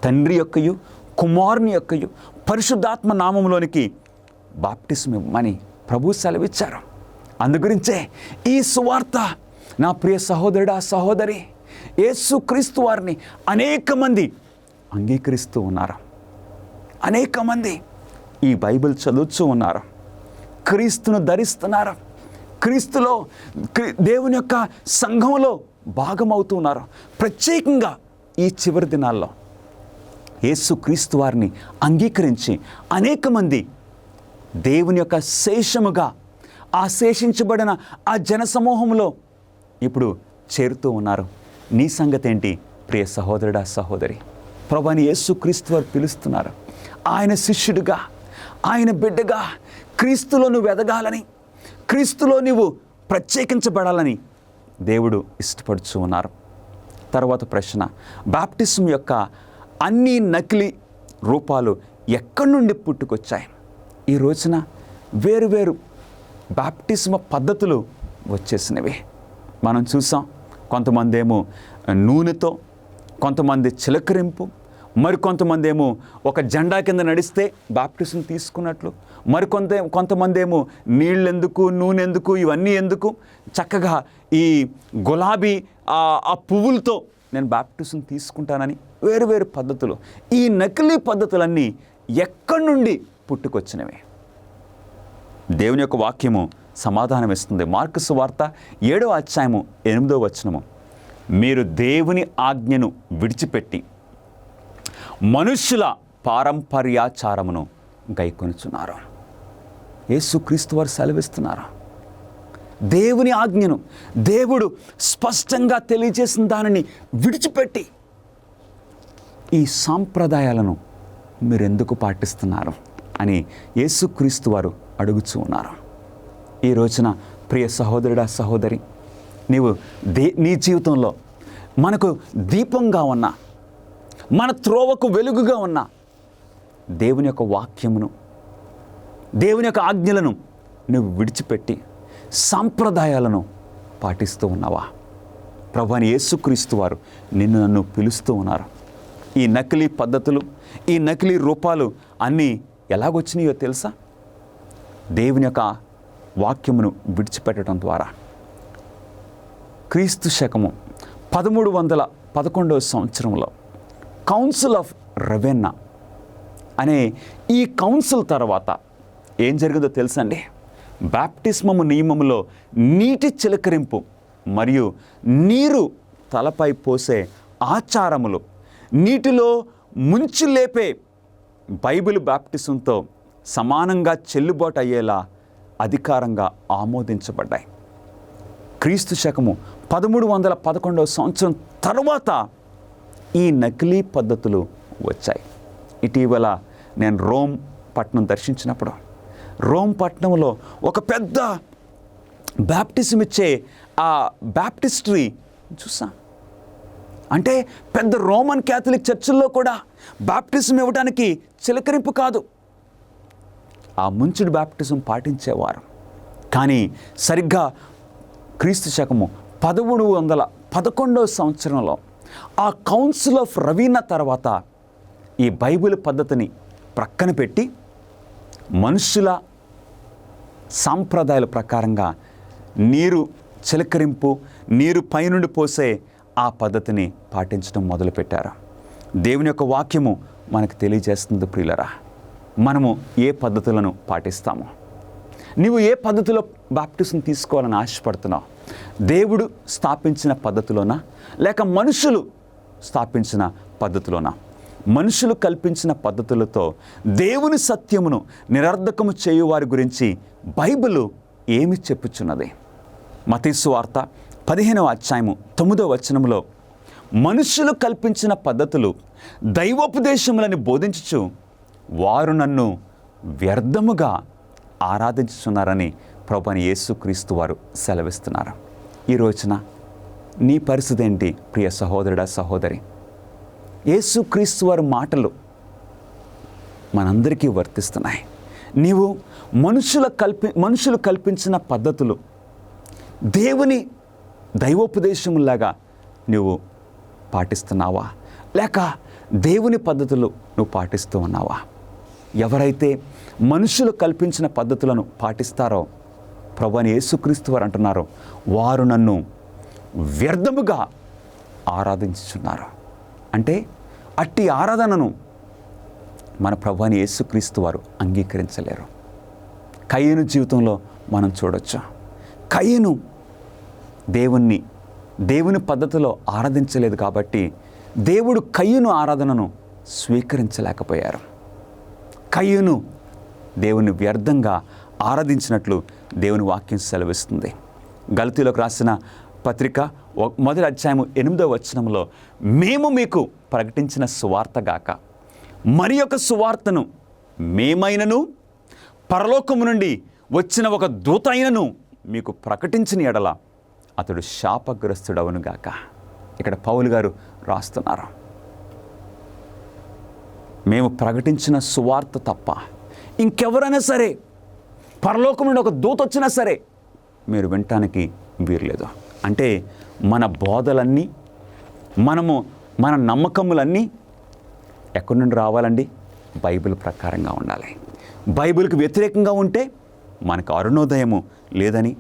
తండ్రి యొక్కయు కుమారుని యొక్కయు పరిశుద్ధాత్మ నామంలోనికి బాప్టిజం ఇవ్వమని ప్రభువు సెలవిచ్చారు. అందుగురించే ఈ సువార్త నా ప్రియ సహోదరుడా సహోదరి, యేసుక్రీస్తు వారిని అనేక మంది అంగీకరిస్తూ ఉన్నారు. అనేక మంది ఈ బైబిల్ చదువుతూ ఉన్నారు, క్రీస్తును ధరిస్తున్నారు, క్రీస్తులో దేవుని యొక్క సంఘంలో భాగమవుతున్నారు. ప్రత్యేకంగా ఈ చివరి దినాల్లో యేసుక్రీస్తు వారిని అంగీకరించి అనేక మంది దేవుని యొక్క శేషముగా ఆ శేషించబడిన ఆ జనసమూహంలో ఇప్పుడు చేరుతూ ఉన్నారు. నీ సంగతి ఏంటి ప్రియ సహోదరుడా సహోదరి? ప్రభువైన యేసుక్రీస్తు వారు పిలుస్తున్నారు. ఆయన శిష్యుడిగా, ఆయన బిడ్డగా క్రీస్తులో నువ్వు ఎదగాలని, క్రీస్తులో నువ్వు ప్రత్యేకించబడాలని దేవుడు ఇష్టపడుతూ ఉన్నారు. తర్వాత ప్రశ్న, బాప్టిజం యొక్క అన్ని నకిలీ రూపాలు ఎక్కడి నుండి పుట్టుకొచ్చాయి? ఈ రోజున వేరు బాప్టిజం పద్ధతులు వచ్చేసినవి మనం చూసాం. కొంతమంది ఏమో నూనెతో, కొంతమంది చిలకరింపు, మరికొంతమంది ఏమో ఒక జెండా కింద నడిస్తే బాప్టిజం తీసుకున్నట్లు, కొంతమంది ఏమో నీళ్ళెందుకు, నూనె ఎందుకు, ఇవన్నీ ఎందుకు, చక్కగా ఈ గులాబీ ఆ పువ్వులతో నేను బాప్టిజం తీసుకుంటానని వేరు పద్ధతులు. ఈ నకిలీ పద్ధతులన్నీ ఎక్కడి నుండి పుట్టుకొచ్చినవి? దేవుని యొక్క వాక్యము సమాధానం ఇస్తుంది. మార్కు సువార్త 7వ అధ్యాయము 8వ వచనము, మీరు దేవుని ఆజ్ఞను విడిచిపెట్టి మనుష్యుల పారంపర్యాచారమును గైకొనుచున్నారు. యేసుక్రీస్తు వారు సెలవిస్తున్నారు. దేవుని ఆజ్ఞను, దేవుడు స్పష్టంగా తెలియజేసిన దానిని విడిచిపెట్టి ఈ సాంప్రదాయాలను మీరు ఎందుకు పాటిస్తున్నారు అని యేసుక్రీస్తు వారు అడుగుచూ ఉన్నారు. ఈ రోజున ప్రియ సహోదరుడా సహోదరి, నీవు నీ జీవితంలో మనకు దీపంగా ఉన్న, మన త్రోవకు వెలుగుగా ఉన్న దేవుని యొక్క వాక్యమును, దేవుని యొక్క ఆజ్ఞలను నువ్వు విడిచిపెట్టి సాంప్రదాయాలను పాటిస్తూ ఉన్నావా? ప్రభువైన యేసుక్రీస్తు వారు నన్ను పిలుస్తూ ఉన్నారు. ఈ నకిలీ పద్ధతులు, ఈ నకిలీ రూపాలు అన్నీ ఎలాగొచ్చినాయో తెలుసా? దేవుని యొక్క వాక్యమును విడిచిపెట్టడం ద్వారా. క్రీస్తు శకము 1311వ సంవత్సరంలో కౌన్సిల్ ఆఫ్ రవెన్నా అనే ఈ కౌన్సిల్ తర్వాత ఏం జరిగిందో తెలుసండి? బాప్టిస్మము నియమములో నీటి చిలకరింపు మరియు నీరు తలపై పోసే ఆచారములు నీటిలో ముంచి లేపే బైబిల్ బాప్టిజంతో సమానంగా చెల్లుబాటు అయ్యేలా అధికారంగా ఆమోదించబడ్డాయి. క్రీస్తు శకము 1311వ సంవత్సరం తర్వాత ఈ నకిలీ పద్ధతులు వచ్చాయి. ఇటీవల నేను రోమ్ పట్టణం దర్శించినప్పుడు రోమ్ పట్టణంలో ఒక పెద్ద బాప్టిజం ఇచ్చే ఆ బాప్టిస్ట్రీ చూసాం. అంటే పెద్ద రోమన్ క్యాథలిక్ చర్చిల్లో కూడా బాప్టిజం ఇవ్వడానికి చిలకరింపు కాదు, ఆ ముంచుడు బాప్టిజం పాటించేవారు. కానీ సరిగ్గా క్రీస్తు శకము 1311వ సంవత్సరంలో ఆ కౌన్సిల్ ఆఫ్ రవీనా తర్వాత ఈ బైబిల్ పద్ధతిని ప్రక్కన పెట్టి మనుషుల సాంప్రదాయాల ప్రకారంగా నీరు చిలకరింపు, నీరు పైనుండి పోసే ఆ పద్ధతిని పాటించడం మొదలుపెట్టారు. దేవుని యొక్క వాక్యము మనకు తెలియజేస్తుంది ప్రియులరా, మనము ఏ పద్ధతులను పాటిస్తాము? నీవు ఏ పద్ధతిలో బాప్టిజం తీసుకోవాలని ఆశపడుతున్నావు? దేవుడు స్థాపించిన పద్ధతిలోనా, లేక మనుషులు స్థాపించిన పద్ధతిలోనా? మనుషులు కల్పించిన పద్ధతులతో దేవుని సత్యమును నిరర్ధకము చేయువారి గురించి బైబిలు ఏమి చెప్పుచున్నది? మత్తయి సువార్త 15వ అధ్యాయము 9వ వచనంలో మనుషులు కల్పించిన పద్ధతులు దైవోపదేశములని బోధించుచు వారు నన్ను వ్యర్థముగా ఆరాధించుచున్నారని ప్రభువైన యేసుక్రీస్తు వారు సెలవిస్తున్నారు. ఈ రోజున నీ పరిస్థితి ఏంటి ప్రియ సహోదరుడా, సహోదరి? యేసుక్రీస్తు వారి మాటలు మనందరికీ వర్తిస్తున్నాయి. నీవు మనుషులు కల్పించిన పద్ధతులు దేవుని దైవోపదేశములాగా నువ్వు పాటిస్తున్నావా, లేక దేవుని పద్ధతులు నువ్వు పాటిస్తూ ఉన్నావా? ఎవరైతే మనుషులు కల్పించిన పద్ధతులను పాటిస్తారో ప్రభువైన యేసుక్రీస్తు వారు అంటున్నారు, వారు నన్ను వ్యర్థముగా ఆరాధించుచున్నారు. అంటే అట్టి ఆరాధనను మన ప్రభువైన యేసుక్రీస్తు వారు అంగీకరించలేరు. కయ్యను జీవితంలో మనం చూడొచ్చు. కయ్యను దేవుని పద్ధతిలో ఆరాధించలేదు కాబట్టి దేవుడు కయ్యను ఆరాధనను స్వీకరించలేకపోయారు. కయ్యను దేవుని వ్యర్థంగా ఆరాధించినట్లు దేవుని వాక్యం సెలవిస్తుంది. గలతీయులకు రాసిన పత్రిక 1వ అధ్యాయము 8వ వచనంలో, మేము మీకు ప్రకటించిన సువార్త గాక మరి ఒక సువార్తను మేమైనను పరలోకము నుండి వచ్చిన ఒక దూత అయినను మీకు ప్రకటించిన ఎడల అతడు శాపగ్రస్తుడవును గాక. ఇక్కడ పౌలు గారు రాస్తున్నారు, మేము ప్రకటించిన సువార్త తప్ప ఇంకెవరైనా సరే, పరలోకం నుండి ఒక దూత వచ్చినా సరే మీరు వినటానికి వీరలేదు. అంటే మన బోధలన్నీ, మన నమ్మకములన్నీ ఎక్కడి నుండి రావాలండి? బైబిల్ ప్రకారంగా ఉండాలి. బైబిల్కి వ్యతిరేకంగా ఉంటే మనకు అరుణోదయము లేదని,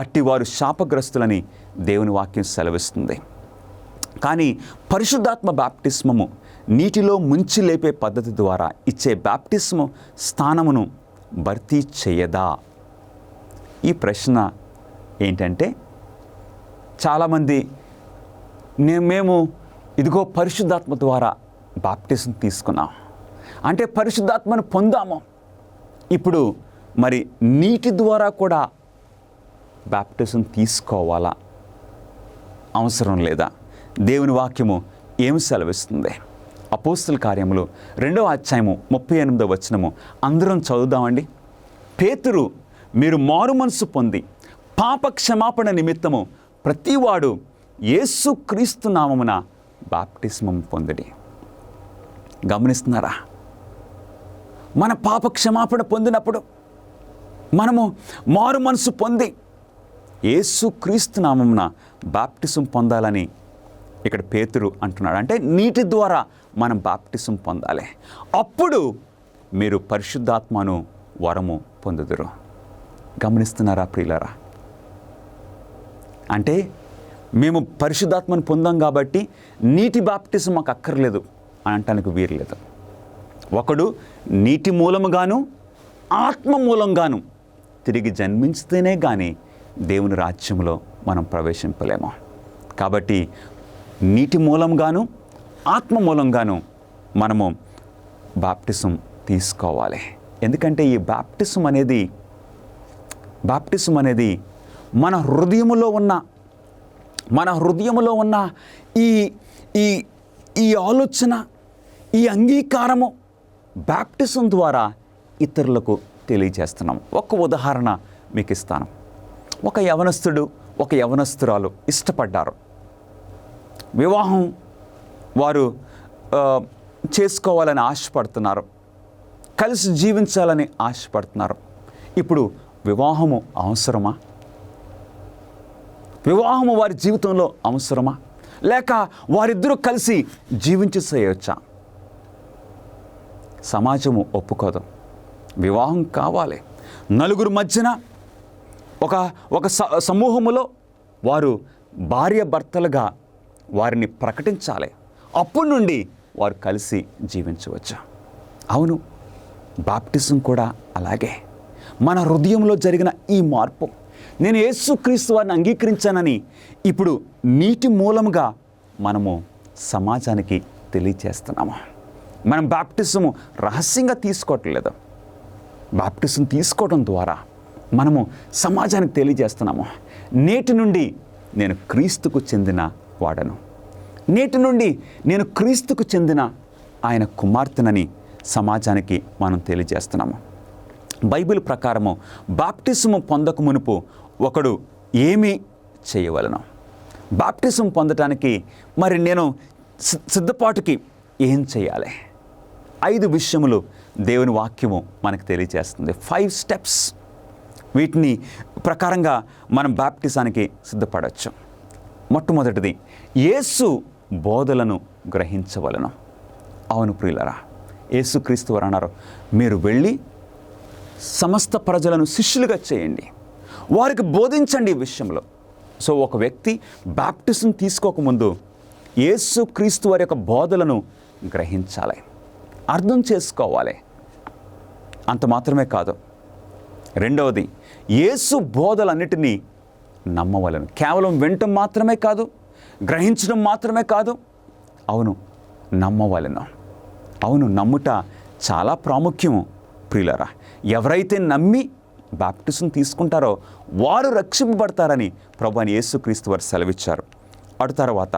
అట్టివారు శాపగ్రస్తులని దేవుని వాక్యం సెలవిస్తుంది. కానీ పరిశుద్ధాత్మ బాప్టిస్మము నీటిలో ముంచి లేపే పద్ధతి ద్వారా ఇచ్చే బాప్టిస్ము స్థానమును భర్తీ చేయదా? ఈ ప్రశ్న ఏంటంటే, చాలామంది మేము ఇదిగో పరిశుద్ధాత్మ ద్వారా బాప్టిజం తీసుకున్నాం, అంటే పరిశుద్ధాత్మను పొందాము, ఇప్పుడు మరి నీటి ద్వారా కూడా బాప్టిజం తీసుకోవాలా, అవసరం లేదా? దేవుని వాక్యము ఏమి సెలవిస్తుంది? అపోస్తుల కార్యములు 2వ అధ్యాయము 38వ వచనము అందరం చదువుదామండి. పేతురు, మీరు మారు మనసు పొంది పాప క్షమాపణ నిమిత్తము ప్రతివాడు యేసుక్రీస్తు నామమున బాప్టిస్మం పొందిడి. గమనిస్తున్నారా? మన పాప క్షమాపణ పొందినప్పుడు మనము మారు మనసు పొంది యేసుక్రీస్తు నామమున బాప్టిజం పొందాలని ఇక్కడ పేతురు అంటున్నాడు. అంటే నీటి ద్వారా మనం బాప్టిజం పొందాలి, అప్పుడు మీరు పరిశుద్ధాత్మను వరము పొందుదురు. గమనిస్తున్నారా ప్రియులారా? అంటే మేము పరిశుద్ధాత్మను పొందాం కాబట్టి నీటి బాప్టిజం మాకు అక్కర్లేదు అని అనటానికి వీరలేదు. ఒకడు నీటి మూలముగాను ఆత్మ మూలంగాను తిరిగి జన్మించితేనే కానీ దేవుని రాజ్యంలో మనం ప్రవేశింపలేము. కాబట్టి నీటి మూలంగాను ఆత్మ మూలంగాను మనము బాప్టిజం తీసుకోవాలి. ఎందుకంటే ఈ బాప్టిజం అనేది మన హృదయములో ఉన్న ఈ ఆలోచన, ఈ అంగీకారము బాప్టిజం ద్వారా ఇతరులకు తెలియజేస్తున్నాం. ఒక ఉదాహరణ మీకు ఇస్తాను. ఒక యవనస్తుడు, ఒక యవనస్తురాలు ఇష్టపడ్డారు. వివాహం వారు చేసుకోవాలని ఆశపడుతున్నారు, కలిసి జీవించాలని ఆశపడుతున్నారు. ఇప్పుడు వివాహము అవసరమా? వివాహము వారి జీవితంలో అవసరమా? లేక వారిద్దరూ కలిసి జీవించేసేయొచ్చా? సమాజము ఒప్పుకోదు. వివాహం కావాలి. నలుగురు మధ్యన ఒక సమూహములో వారు భార్య భర్తలుగా వారిని ప్రకటించాలి. అప్పటి నుండి వారు కలిసి జీవించవచ్చు. అవును, బాప్టిజం కూడా అలాగే. మన హృదయంలో జరిగిన ఈ మార్పు, నేను యేసుక్రీస్తు వారిని అంగీకరించానని ఇప్పుడు నీటి మూలముగా మనము సమాజానికి తెలియజేస్తున్నాము. మనం బాప్టిజము రహస్యంగా తీసుకోవట్లేదు. బాప్టిజం తీసుకోవడం ద్వారా మనము సమాజానికి తెలియజేస్తున్నాము, నేటి నుండి నేను క్రీస్తుకు చెందిన వాడను, నేటి నుండి నేను క్రీస్తుకు చెందిన ఆయన కుమార్తెనని సమాజానికి మనం తెలియజేస్తున్నాము. బైబిల్ ప్రకారము బాప్టిజము పొందక మునుపు ఒకడు ఏమి చేయవలెను? బాప్టిజం పొందటానికి మరి నేను సిద్ధపాటుకి ఏం చేయాలి? 5 విషయములు దేవుని వాక్యము మనకు తెలియజేస్తుంది. 5 స్టెప్స్. వీటిని ప్రకారంగా మనం బాప్టిజానికి సిద్ధపడవచ్చు. మొట్టమొదటిది, యేసు బోధలను గ్రహించవలెను. అవును ప్రియులరా, యేసుక్రీస్తు వారు అన్నారు, మీరు వెళ్ళి సమస్త ప్రజలను శిష్యులుగా చేయండి, వారికి బోధించండి ఈ విషయంలో. సో ఒక వ్యక్తి బాప్టిజం తీసుకోకముందు యేసుక్రీస్తు వారి యొక్క బోధలను గ్రహించాలి, అర్థం చేసుకోవాలి. అంత మాత్రమే కాదు, రెండవది, యేసు బోధలన్నిటినీ నమ్మవలను. కేవలం వినటం మాత్రమే కాదు, గ్రహించడం మాత్రమే కాదు, అవును నమ్మవలను. అవును, నమ్ముట చాలా ప్రాముఖ్యము ప్రియులరా. ఎవరైతే నమ్మి బాప్టిజం తీసుకుంటారో వారు రక్షింపబడతారని ప్రభువైన యేసుక్రీస్తు వారు సెలవిచ్చారు. అటు తర్వాత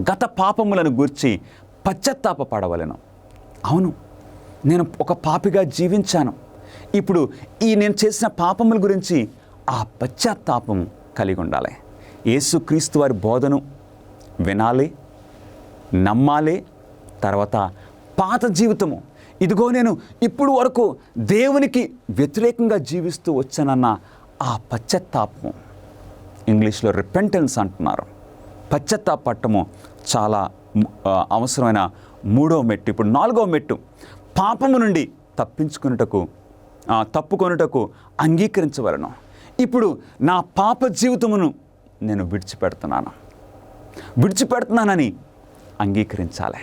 గత పాపములను గూర్చి పశ్చాత్తాపపడవలెను. అవును, నేను ఒక పాపిగా జీవించాను, ఇప్పుడు నేను చేసిన పాపముల గురించి ఆ పశ్చాత్తాపం కలిగి ఉండాలి. యేసుక్రీస్తు వారి బోధను వినాలి, నమ్మాలి. తర్వాత పాత జీవితము, ఇదిగో నేను ఇప్పుడు వరకు దేవునికి వ్యతిరేకంగా జీవిస్తూ వచ్చానన్న ఆ పశ్చాత్తాపము, ఇంగ్లీష్లో రిపెంటెన్స్ అంటున్నారు. పశ్చాత్తాపడటము చాలా అవసరమైన 3వ మెట్టు. ఇప్పుడు 4వ మెట్టు, పాపము నుండి తప్పుకొనుటకు అంగీకరించవలను. ఇప్పుడు నా పాప జీవితమును నేను విడిచిపెడుతున్నానని అంగీకరించాలి.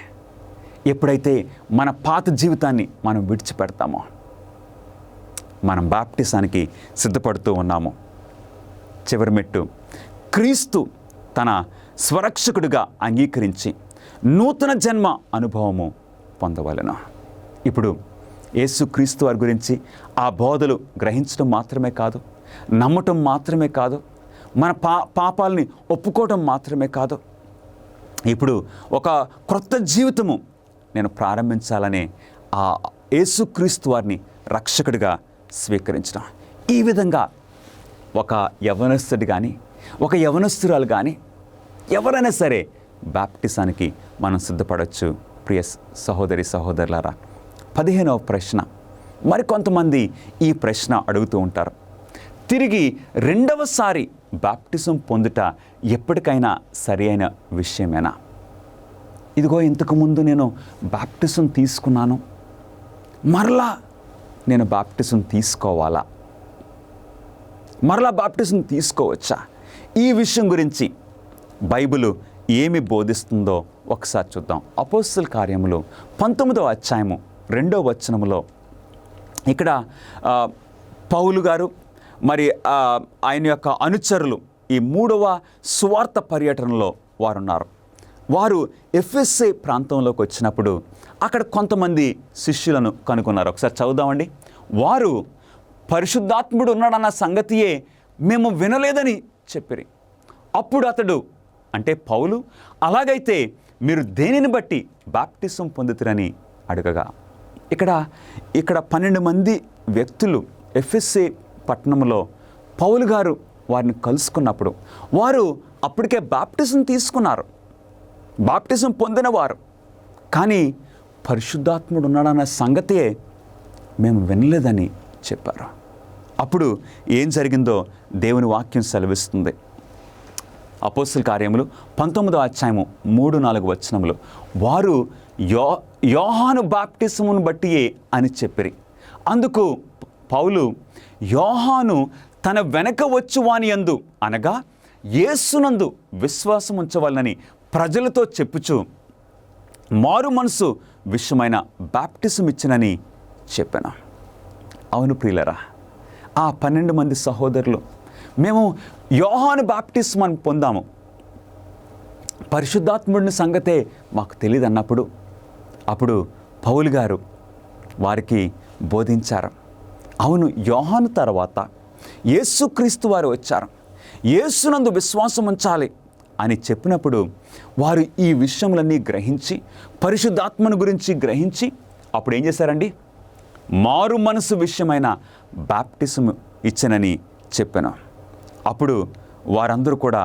ఎప్పుడైతే మన పాత జీవితాన్ని మనం విడిచిపెడతామో మనం బాప్టిజానికి సిద్ధపడుతూ ఉన్నాము. చివరి మెట్టు, క్రీస్తు తన స్వరక్షకుడిగా అంగీకరించి నూతన జన్మ అనుభవము పొందవలెను. ఇప్పుడు యేసుక్రీస్తు వారి గురించి ఆ బోధలు గ్రహించడం మాత్రమే కాదు, నమ్మటం మాత్రమే కాదు, మన పాపాలని ఒప్పుకోవడం మాత్రమే కాదు, ఇప్పుడు ఒక క్రొత్త జీవితము నేను ప్రారంభించాలనే ఆ యేసుక్రీస్తు వారిని రక్షకుడిగా స్వీకరించడం. ఈ విధంగా ఒక యవనస్తుడు కానీ ఒక యవనస్తురాలు కానీ ఎవరైనా సరే బాప్టిజానికి మనం సిద్ధపడవచ్చు. ప్రియ సహోదరి సహోదరులారా, 15వ ప్రశ్న, మరికొంతమంది ఈ ప్రశ్న అడుగుతూ ఉంటారు, తిరిగి రెండవసారి బాప్టిజం పొందుట ఎప్పటికైనా సరి అయిన విషయమేనా? ఇదిగో ఇంతకుముందు నేను బాప్టిజం తీసుకున్నాను, మరలా నేను బాప్టిజం తీసుకోవాలా? మరలా బాప్టిజం తీసుకోవచ్చా? ఈ విషయం గురించి బైబిలు ఏమి బోధిస్తుందో ఒకసారి చూద్దాం. అపోస్తల కార్యములు 19వ అధ్యాయము 2వ వచనములో ఇక్కడ పౌలు గారు మరి ఆయన యొక్క అనుచరులు ఈ 3వ సువార్త పర్యటనలో వారు ఉన్నారు. వారు ఎఫెసే ప్రాంతంలోకి వచ్చినప్పుడు అక్కడ కొంతమంది శిష్యులను కనుగొన్నారు. ఒకసారి చదువుదామండి. వారు పరిశుద్ధాత్ముడు ఉన్నాడన్న సంగతియే మేము వినలేదని చెప్పిరి. అప్పుడు అతడు, అంటే పౌలు, అలాగైతే మీరు దేనిని బట్టి బాప్టిజం పొందుతారని అడగగా, ఇక్కడ 12 మంది వ్యక్తులు ఎఫెసే పట్టణంలో పౌలు గారు వారిని కలుసుకున్నప్పుడు వారు అప్పటికే బాప్టిజం తీసుకున్నారు, బాప్టిజం పొందినవారు, కానీ పరిశుద్ధాత్ముడు ఉన్నాడన్న సంగతే మేము వినలేదని చెప్పారు. అప్పుడు ఏం జరిగిందో దేవుని వాక్యం సెలవిస్తుంది. అపోస్తల కార్యములు 19వ అధ్యాయము 3-4 వచనములు, వారు యోహాను బాప్టిజమును బట్టియే అని చెప్పిరి. అందుకు పౌలు, యోహాను తన వెనక వచ్చు వాని యందు అనగా యేసునందు విశ్వాసం ఉంచవాలని ప్రజలతో చెప్పుచు మారు మనసు విషయమైన బాప్టిజం ఇచ్చినని చెప్పాను. అవును ప్రియులరా, ఆ 12 మంది సహోదరులు, మేము యోహాను బాప్టిజం పొందాము, పరిశుద్ధాత్ముడిని సంగతే మాకు తెలియదు అన్నప్పుడు అప్పుడు పౌలు గారు వారికి బోధించారు. అవును, యోహాను తర్వాత యేసుక్రీస్తు వారు వచ్చారు, యేసునందు విశ్వాసం ఉంచాలి అని చెప్పినప్పుడు వారు ఈ విషయములన్నీ గ్రహించి, పరిశుద్ధాత్మను గురించి గ్రహించి, అప్పుడు ఏం చేశారండి? మారు మనసు విషయమైన బాప్టిజం ఇచ్చనని చెప్పాను. అప్పుడు వారందరూ కూడా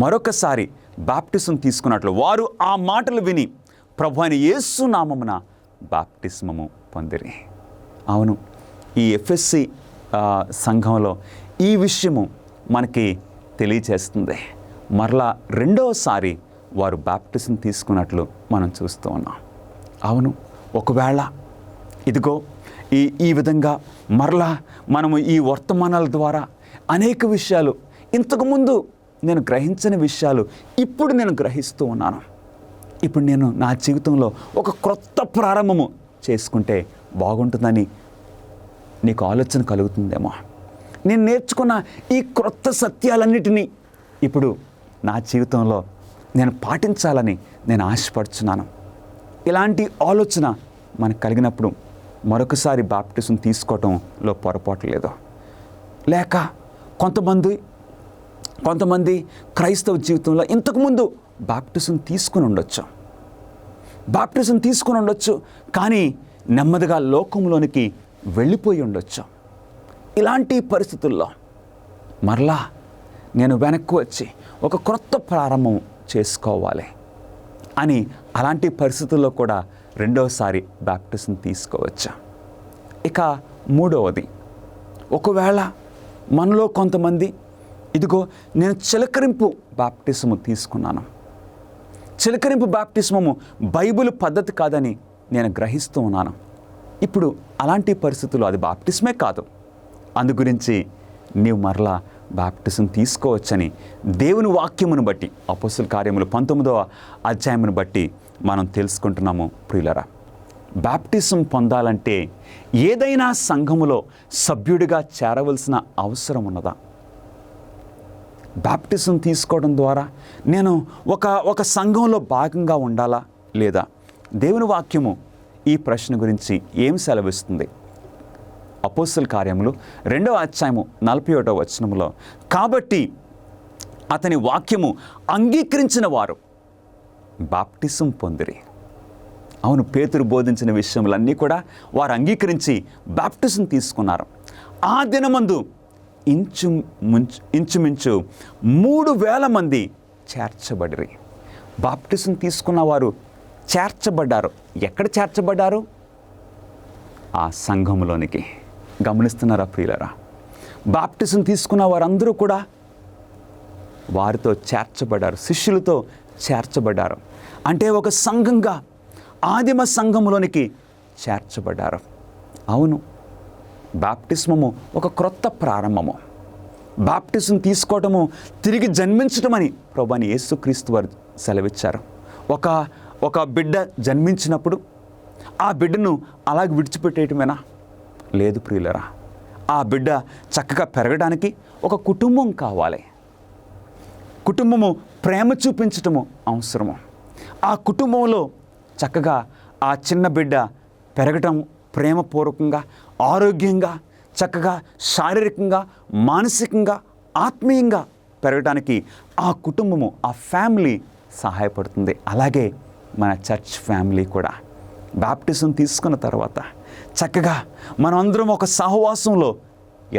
మరొకసారి బాప్టిజం తీసుకున్నట్లు వారు ఆ మాటలు విని ప్రభు అయిన యేసు నామమున బాప్టిస్మము పొందిరి. అవును, ఈ ఎఫ్ఎస్సి సంఘంలో ఈ విషయము మనకి తెలియచేస్తుంది. మరలా రెండవసారి వారు బాప్టిజం తీసుకున్నట్లు మనం చూస్తూ ఉన్నాం. అవును, ఒకవేళ ఇదిగో ఈ విధంగా మరలా మనము ఈ వర్తమానాల ద్వారా అనేక విషయాలు, ఇంతకుముందు నేను గ్రహించని విషయాలు ఇప్పుడు నేను గ్రహిస్తూ ఉన్నాను. ఇప్పుడు నేను నా జీవితంలో ఒక క్రొత్త ప్రారంభము చేసుకుంటే బాగుంటుందని నీకు ఆలోచన కలుగుతుందేమో. నేను నేర్చుకున్న ఈ క్రొత్త సత్యాలన్నిటినీ ఇప్పుడు నా జీవితంలో నేను పాటించాలని నేను ఆశపడుచున్నాను. ఇలాంటి ఆలోచన మనకు కలిగినప్పుడు మరొకసారి బాప్టిజం తీసుకోవటంలో పొరపాటు లేదు. లేక కొంతమంది క్రైస్తవ జీవితంలో ఇంతకుముందు బాప్టిజం తీసుకుని ఉండొచ్చు, కానీ నెమ్మదిగా లోకంలోనికి వెళ్ళిపోయి ఉండొచ్చు. ఇలాంటి పరిస్థితుల్లో మరలా నేను వెనక్కి వచ్చి ఒక క్రొత్త ప్రారంభం చేసుకోవాలి అని అలాంటి పరిస్థితుల్లో కూడా రెండవసారి బాప్టిజం తీసుకోవచ్చు. ఇక మూడవది, ఒకవేళ మనలో కొంతమంది ఇదిగో నేను చిలకరింపు బాప్టిజము తీసుకున్నాను, చిలకరింపు బాప్టిజము బైబిల్ పద్ధతి కాదని నేను గ్రహిస్తూ ఉన్నాను. ఇప్పుడు అలాంటి పరిస్థితుల్లో అది బాప్టిజమే కాదు. అందు గురించి నీవు మరలా బాప్టిజం తీసుకోవచ్చని దేవుని వాక్యమును బట్టి అపోస్తలుల కార్యములు 19వ అధ్యాయమును బట్టి మనం తెలుసుకుంటున్నాము. ప్రియులరా, బాప్టిజం పొందాలంటే ఏదైనా సంఘములో సభ్యుడిగా చేరవలసిన అవసరం ఉన్నదా? బాప్టిజం తీసుకోవడం ద్వారా నేను ఒక సంఘంలో భాగంగా ఉండాలా లేదా? దేవుని వాక్యము ఈ ప్రశ్న గురించి ఏం సెలవిస్తుంది? అపోస్తలుల కార్యములు 2వ అధ్యాయము 41వ వచనములో, కాబట్టి అతని వాక్యము అంగీకరించిన వారు బాప్టిజం పొందిరి. అవును, పేతురు బోధించిన విషయములన్నీ కూడా వారు అంగీకరించి బాప్టిజం తీసుకున్నారు. ఆ దినమందు ఇంచుమించు 3,000 మంది చేర్చబడిరి. బాప్టిజం తీసుకున్న వారు చేర్చబడ్డారు. ఎక్కడ చేర్చబడ్డారు? ఆ సంఘములోనికి. గమనిస్తున్నారా ప్రియులరా? బాప్టిజం తీసుకున్న వారందరూ కూడా వారితో చేర్చబడ్డారు, శిష్యులతో చేర్చబడ్డారు. అంటే ఒక సంఘంగా ఆదిమ సంఘములోనికి చేర్చబడ్డారు. అవును, బాప్టిస్మము ఒక క్రొత్త ప్రారంభము. బాప్టిజం తీసుకోవటము తిరిగి జన్మించటమని ప్రభువైన యేసుక్రీస్తు వారు సెలవిచ్చారు. ఒక బిడ్డ జన్మించినప్పుడు ఆ బిడ్డను అలాగే విడిచిపెట్టేయటమేనా? లేదు ప్రియులరా, ఆ బిడ్డ చక్కగా పెరగడానికి ఒక కుటుంబం కావాలి. కుటుంబము ప్రేమ చూపించటము అవసరము. ఆ కుటుంబంలో చక్కగా ఆ చిన్న బిడ్డ పెరగటం ప్రేమపూర్వకంగా, ఆరోగ్యంగా, చక్కగా శారీరకంగా, మానసికంగా, ఆత్మీయంగా పెరగడానికి ఆ కుటుంబము, ఆ ఫ్యామిలీ సహాయపడుతుంది. అలాగే మన చర్చ్ ఫ్యామిలీ కూడా బాప్టిజం తీసుకున్న తర్వాత చక్కగా మనమందరం ఒక సహవాసంలో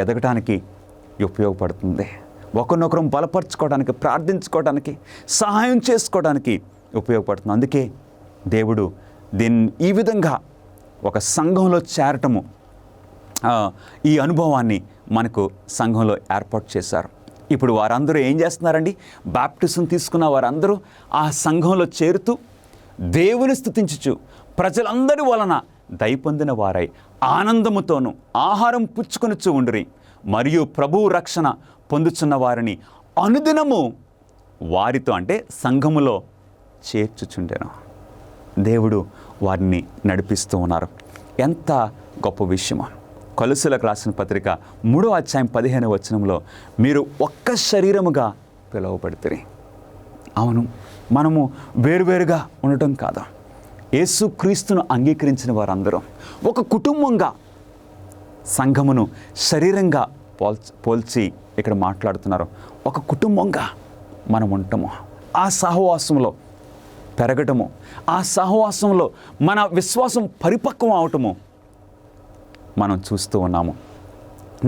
ఎదగటానికి ఉపయోగపడుతుంది. ఒకరినొకరం బలపరచుకోవడానికి, ప్రార్థించుకోవడానికి, సహాయం చేసుకోవడానికి ఉపయోగపడుతుంది. అందుకే దేవుడు దీన్ని ఈ విధంగా ఒక సంఘంలో చేరటము, ఈ అనుభవాన్ని మనకు సంఘంలో ఏర్పాటు చేశారు. ఇప్పుడు వారందరూ ఏం చేస్తున్నారండి? బాప్టిజం తీసుకున్న వారందరూ ఆ సంఘంలో చేరుతూ దేవుని స్తుతించుచు ప్రజలందరి వలన దయ పొందిన వారై ఆనందముతోనూ ఆహారం పుచ్చుకొనుచు ఉండిరి. మరియు ప్రభువు రక్షణ పొందుచున్న వారిని అనుదినము వారితో, అంటే సంఘములో చేర్చుచుండెను. దేవుడు వారిని నడిపిస్తూ ఉన్నారు. ఎంత గొప్ప విషయమో! కొలస్సీయులకు రాసిన పత్రిక 3వ అధ్యాయం 15వ వచనంలో, మీరు ఒక్క శరీరముగా పిలువబడితిరి. అవును, మనము వేరువేరుగా ఉండటం కాదు. యేసుక్రీస్తును అంగీకరించిన వారందరూ ఒక కుటుంబంగా, సంఘమును శరీరంగా పోల్చి ఇక్కడ మాట్లాడుతున్నారు. ఒక కుటుంబంగా మనం ఉంటాము. ఆ సహవాసంలో పెరగటము, ఆ సహవాసంలో మన విశ్వాసం పరిపక్వం అవటము మనం చూస్తూ ఉన్నాము.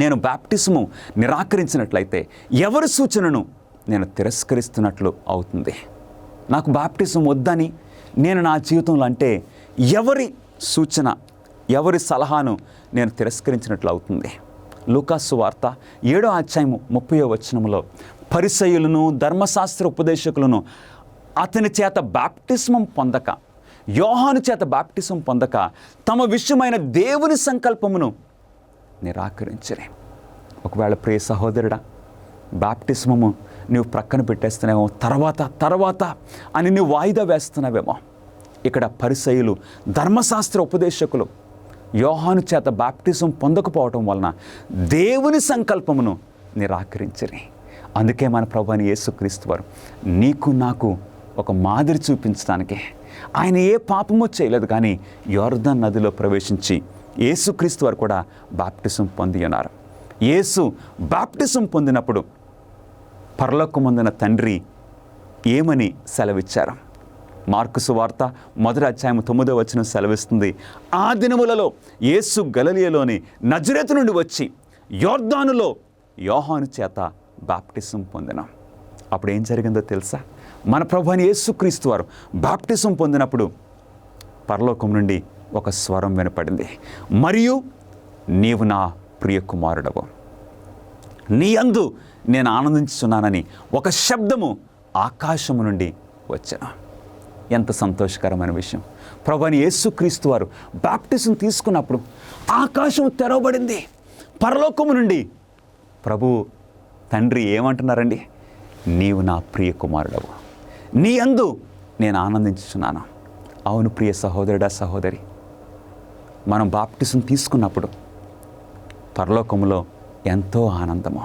నేను బాప్టిజము నిరాకరించినట్లయితే ఎవరి సూచనను నేను తిరస్కరిస్తున్నట్లు అవుతుంది. నాకు బాప్టిజం వద్దని నేను నా జీవితంలో అంటే ఎవరి సూచన, ఎవరి సలహాను నేను తిరస్కరించినట్లు అవుతుంది. లూకాసు వార్త 7వ అధ్యాయము 30వ వచనములో పరిసయ్యులను ధర్మశాస్త్ర ఉపదేశకులను అతని చేత బాప్టిస్మం పొందక, యోహాను చేత బాప్టిజం పొందక తమ విషయమైన దేవుని సంకల్పమును నిరాకరించరే. ఒకవేళ ప్రియ సహోదరుడా, బాప్టిస్మము నువ్వు ప్రక్కన పెట్టేస్తున్నావేమో, తర్వాత అని నువ్వు వాయిదా వేస్తున్నావేమో. ఇక్కడ పరిసయ్యులు ధర్మశాస్త్ర ఉపదేశకులు యోహాను చేత బాప్టిజం పొందకపోవటం వలన దేవుని సంకల్పమును నిరాకరించరే. అందుకే మన ప్రభువైన యేసుక్రీస్తు వారు నీకు నాకు ఒక మాదిరి చూపించడానికి, ఆయన ఏ పాపమో చేయలేదు కానీ యోర్దాను నదిలో ప్రవేశించి యేసుక్రీస్తు వారు కూడా బాప్టిజం పొంది ఉన్నారు. యేసు బాప్టిజం పొందినప్పుడు పరలోకమందున తండ్రి ఏమని సెలవిచ్చారు? మార్కు సువార్త 1వ అధ్యాయం 9వ వచనం సెలవిస్తుంది, ఆ దినములలో యేసు గలిలయలోని నజరేతు నుండి వచ్చి యోర్దానులో యోహాను చేత బాప్టిజం పొందినాం. అప్పుడు ఏం జరిగిందో తెలుసా? మన ప్రభువైన యేసుక్రీస్తు వారు బాప్టిజం పొందినప్పుడు పరలోకం నుండి ఒక స్వరం వినపడింది, మరియు నీవు నా ప్రియ కుమారుడవు, నీ యందు నేను ఆనందించుచున్నానని ఒక శబ్దము ఆకాశము నుండి వచ్చెను. ఎంత సంతోషకరమైన విషయం! ప్రభువైన యేసుక్రీస్తు వారు బాప్టిజం తీసుకున్నప్పుడు ఆకాశం తెరవబడింది. పరలోకము నుండి ప్రభు తండ్రి ఏమంటున్నారండి? నీవు నా ప్రియ కుమారుడవు, నీ యందు నేను ఆనందించుచున్నాను. అవును ప్రియ సహోదరుడా, సహోదరి, మనం బాప్టిజం తీసుకున్నప్పుడు పరలోకములో ఎంతో ఆనందము,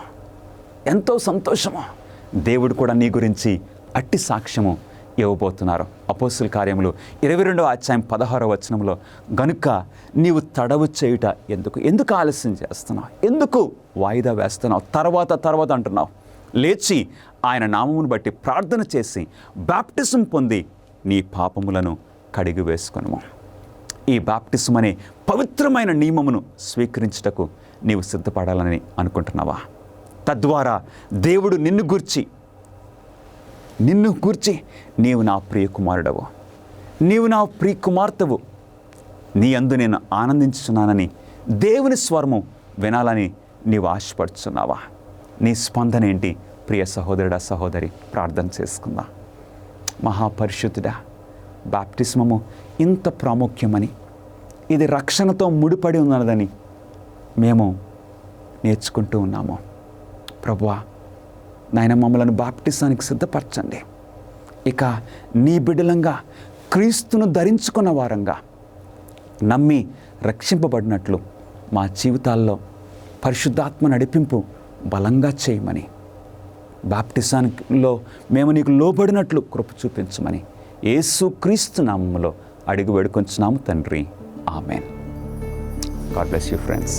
ఎంతో సంతోషము. దేవుడు కూడా నీ గురించి అట్టి సాక్ష్యము ఇవ్వబోతున్నారు. అపోస్తుల కార్యములు 22వ అధ్యాయం 16వ వచనంలో, గనుక నీవు తడవు చేయుట ఎందుకు ఆలస్యం చేస్తున్నావు, ఎందుకు వాయిదా వేస్తున్నావు, తర్వాత అంటున్నావు, లేచి ఆయన నామమును బట్టి ప్రార్థన చేసి బాప్టిజం పొంది నీ పాపములను కడిగి వేసుకొనుము. ఈ బాప్టిజం అనే పవిత్రమైన నియమమును స్వీకరించుటకు నీవు సిద్ధపడాలని అనుకుంటున్నావా? తద్వారా దేవుడు నిన్ను గూర్చి నీవు నా ప్రియ కుమారుడవు, నీవు నా ప్రియ కుమార్తెవు, నీ యందు నేను ఆనందించుచున్నానని దేవుని స్వరము వినాలని నీవు ఆశపడుచున్నావా? నీ స్పందన ఏంటి? ప్రియ సహోదరుడా, సహోదరి, ప్రార్థన చేసుకుందా. మహాపరిశుద్ధుడా, బాప్టిస్మము ఇంత ప్రాముఖ్యమని, ఇది రక్షణతో ముడిపడి ఉన్నదని మేము నేర్చుకుంటూ ఉన్నాము. ప్రభువా, నాయన మమ్మలను బాప్టిజానికి సిద్ధపరచండి. ఇక నీ బిడ్డలంగా క్రీస్తును ధరించుకున్న వారంగా నమ్మి రక్షింపబడినట్లు మా జీవితాల్లో పరిశుద్ధాత్మ నడిపింపు బలంగా చేయమని, బాప్టిజానిలో మేము నీకు లోబడినట్లు కృప చూపించమని యేసుక్రీస్తు నామములో అడిగి వేడుకొంచున్నాము తండ్రి. Amen. God bless you friends.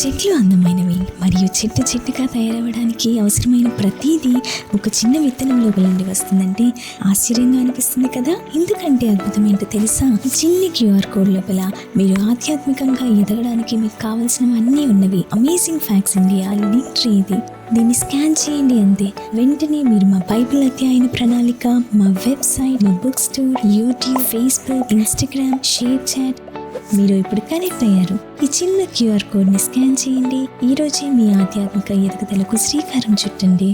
చెట్లు అందమైనవి మరియు చెట్టుగా తయారవడానికి అవసరమైన ప్రతిదీ ఒక చిన్న విత్తనం లోపల నుండి వస్తుందంటే ఆశ్చర్యంగా అనిపిస్తుంది కదా. ఎందుకంటే అద్భుతం ఏంటో తెలుసా? చిన్ని QR కోడ్ లోపల మీరు ఆధ్యాత్మికంగా ఎదగడానికి మీకు కావాల్సినవన్నీ ఉన్నవి. Amazing facts India link tree ఇది. దీన్ని స్కాన్ చేయండి అంతే. వెంటనే మీరు మా బైబిల్ అధ్యయన ప్రణాళిక, మా వెబ్సైట్, మా book store, YouTube, Facebook, Instagram, ShareChat, మీరు ఇప్పుడు కనెక్ట్ అయ్యారు. ఈ చిన్న QR కోడ్ని స్కాన్ చేయండి. ఈ రోజే మీ ఆధ్యాత్మిక ఎదుగుదలకు శ్రీకారం చుట్టండి.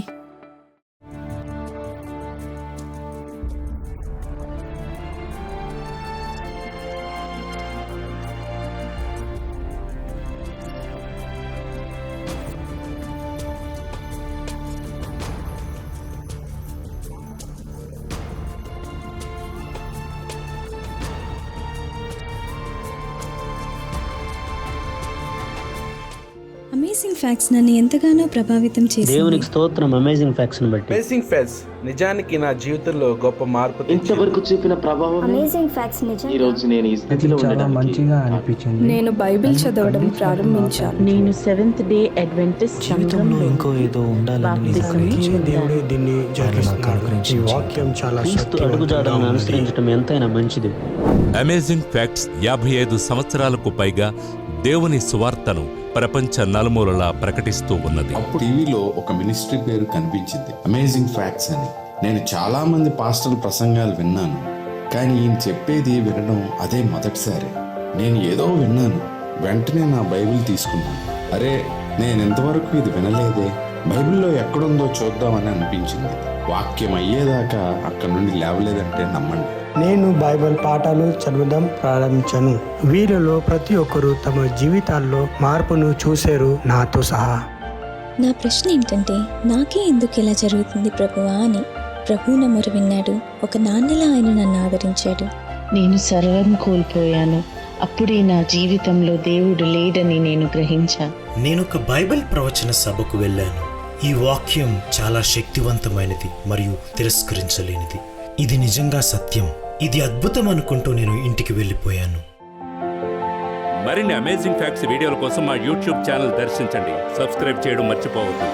అమేజింగ్ ఫ్యాక్ట్స్ నన్ను ఎంతగానో ప్రభావితం చేసింది. దేవునికి స్తోత్రం. అమేజింగ్ ఫ్యాక్ట్స్ బట్టి అమేజింగ్ ఫ్యాక్ట్స్ నిజానికి నా జీవితంలో గొప్ప మార్పు తెచ్చింది. ఇంతవరకు చూపిన ప్రభావం అమేజింగ్ ఫ్యాక్ట్స్ నిజం. ఈ రోజు నేను ఈ స్థితిలో చాలా ఉండడానికి మంచిగా అనిపించింది. నేను బైబిల్ చదవడం ప్రారంభించాను. నేను సెవెంత్ డే అడ్వెంటిస్ట్ జీవితంలో ఇంకో ఏదో ఉండాలని దేవుడే దీన్ని జరిగిస్తున్నాడు. ఈ వాక్యం చాలా క్రీస్తు అడుగుజాడలను అనుసరించడం ఎంతైనా మంచిది. అమేజింగ్ ఫ్యాక్ట్స్ 55 సంవత్సరాలకు పైగా దేవుని సువార్తను ప్రపంచ నలుమూలలా ప్రకటిస్తూ ఉన్నది. అప్పుడు టీవీలో ఒక మినిస్ట్రీ పేరు కనిపించింది, అమేజింగ్ ఫ్యాక్ట్స్ అని. నేను చాలా మంది పాస్టర్ల ప్రసంగాలు విన్నాను, కానీ ఈయన చెప్పేది వినడం అదే మొదటిసారి. నేను ఏదో విన్నాను, వెంటనే నా బైబిల్ తీసుకున్నాను. అరే, నేను ఇంతవరకు ఇది వినలేదే, బైబిల్లో ఎక్కడుందో చూద్దామని అనిపించింది. వాక్యం అయ్యేదాకా అక్కడి నుండి లేవలేదంటే నమ్మండి. నేను బైబిల్ పాఠాలు చదవడం ప్రారంభించాను. వీరిలో ప్రతి ఒక్కరూ తమ జీవితాల్లో మార్పును చూశారు, నాతో సహా. నా ప్రశ్న ఏంటంటే, నాకే ఎందుకు ఇలా జరుగుతుంది ప్రభువా అని. ప్రభు నా మొర విన్నాడు. ఒక నాన్నలా ఆయన నన్ను ఆదరించాడు. నేను సర్వం కోల్పోయాను. అప్పుడే నా జీవితంలో దేవుడు లేడని నేను గ్రహించాను. నేను ఒక బైబిల్ ప్రవచన సభకు వెళ్ళాను. ఈ వాక్యం చాలా శక్తివంతమైనది మరియు తిరస్కరించలేనిది. ఇది నిజంగా సత్యం, ఇది అద్భుతం అనుకుంటూ నేను ఇంటికి వెళ్ళిపోయాను. మరిన్ని అమేజింగ్ ఫ్యాక్ట్స్ వీడియోల కోసం మా యూట్యూబ్ ఛానల్ దర్శించండి. సబ్స్క్రైబ్ చేయడం మర్చిపోవద్దు.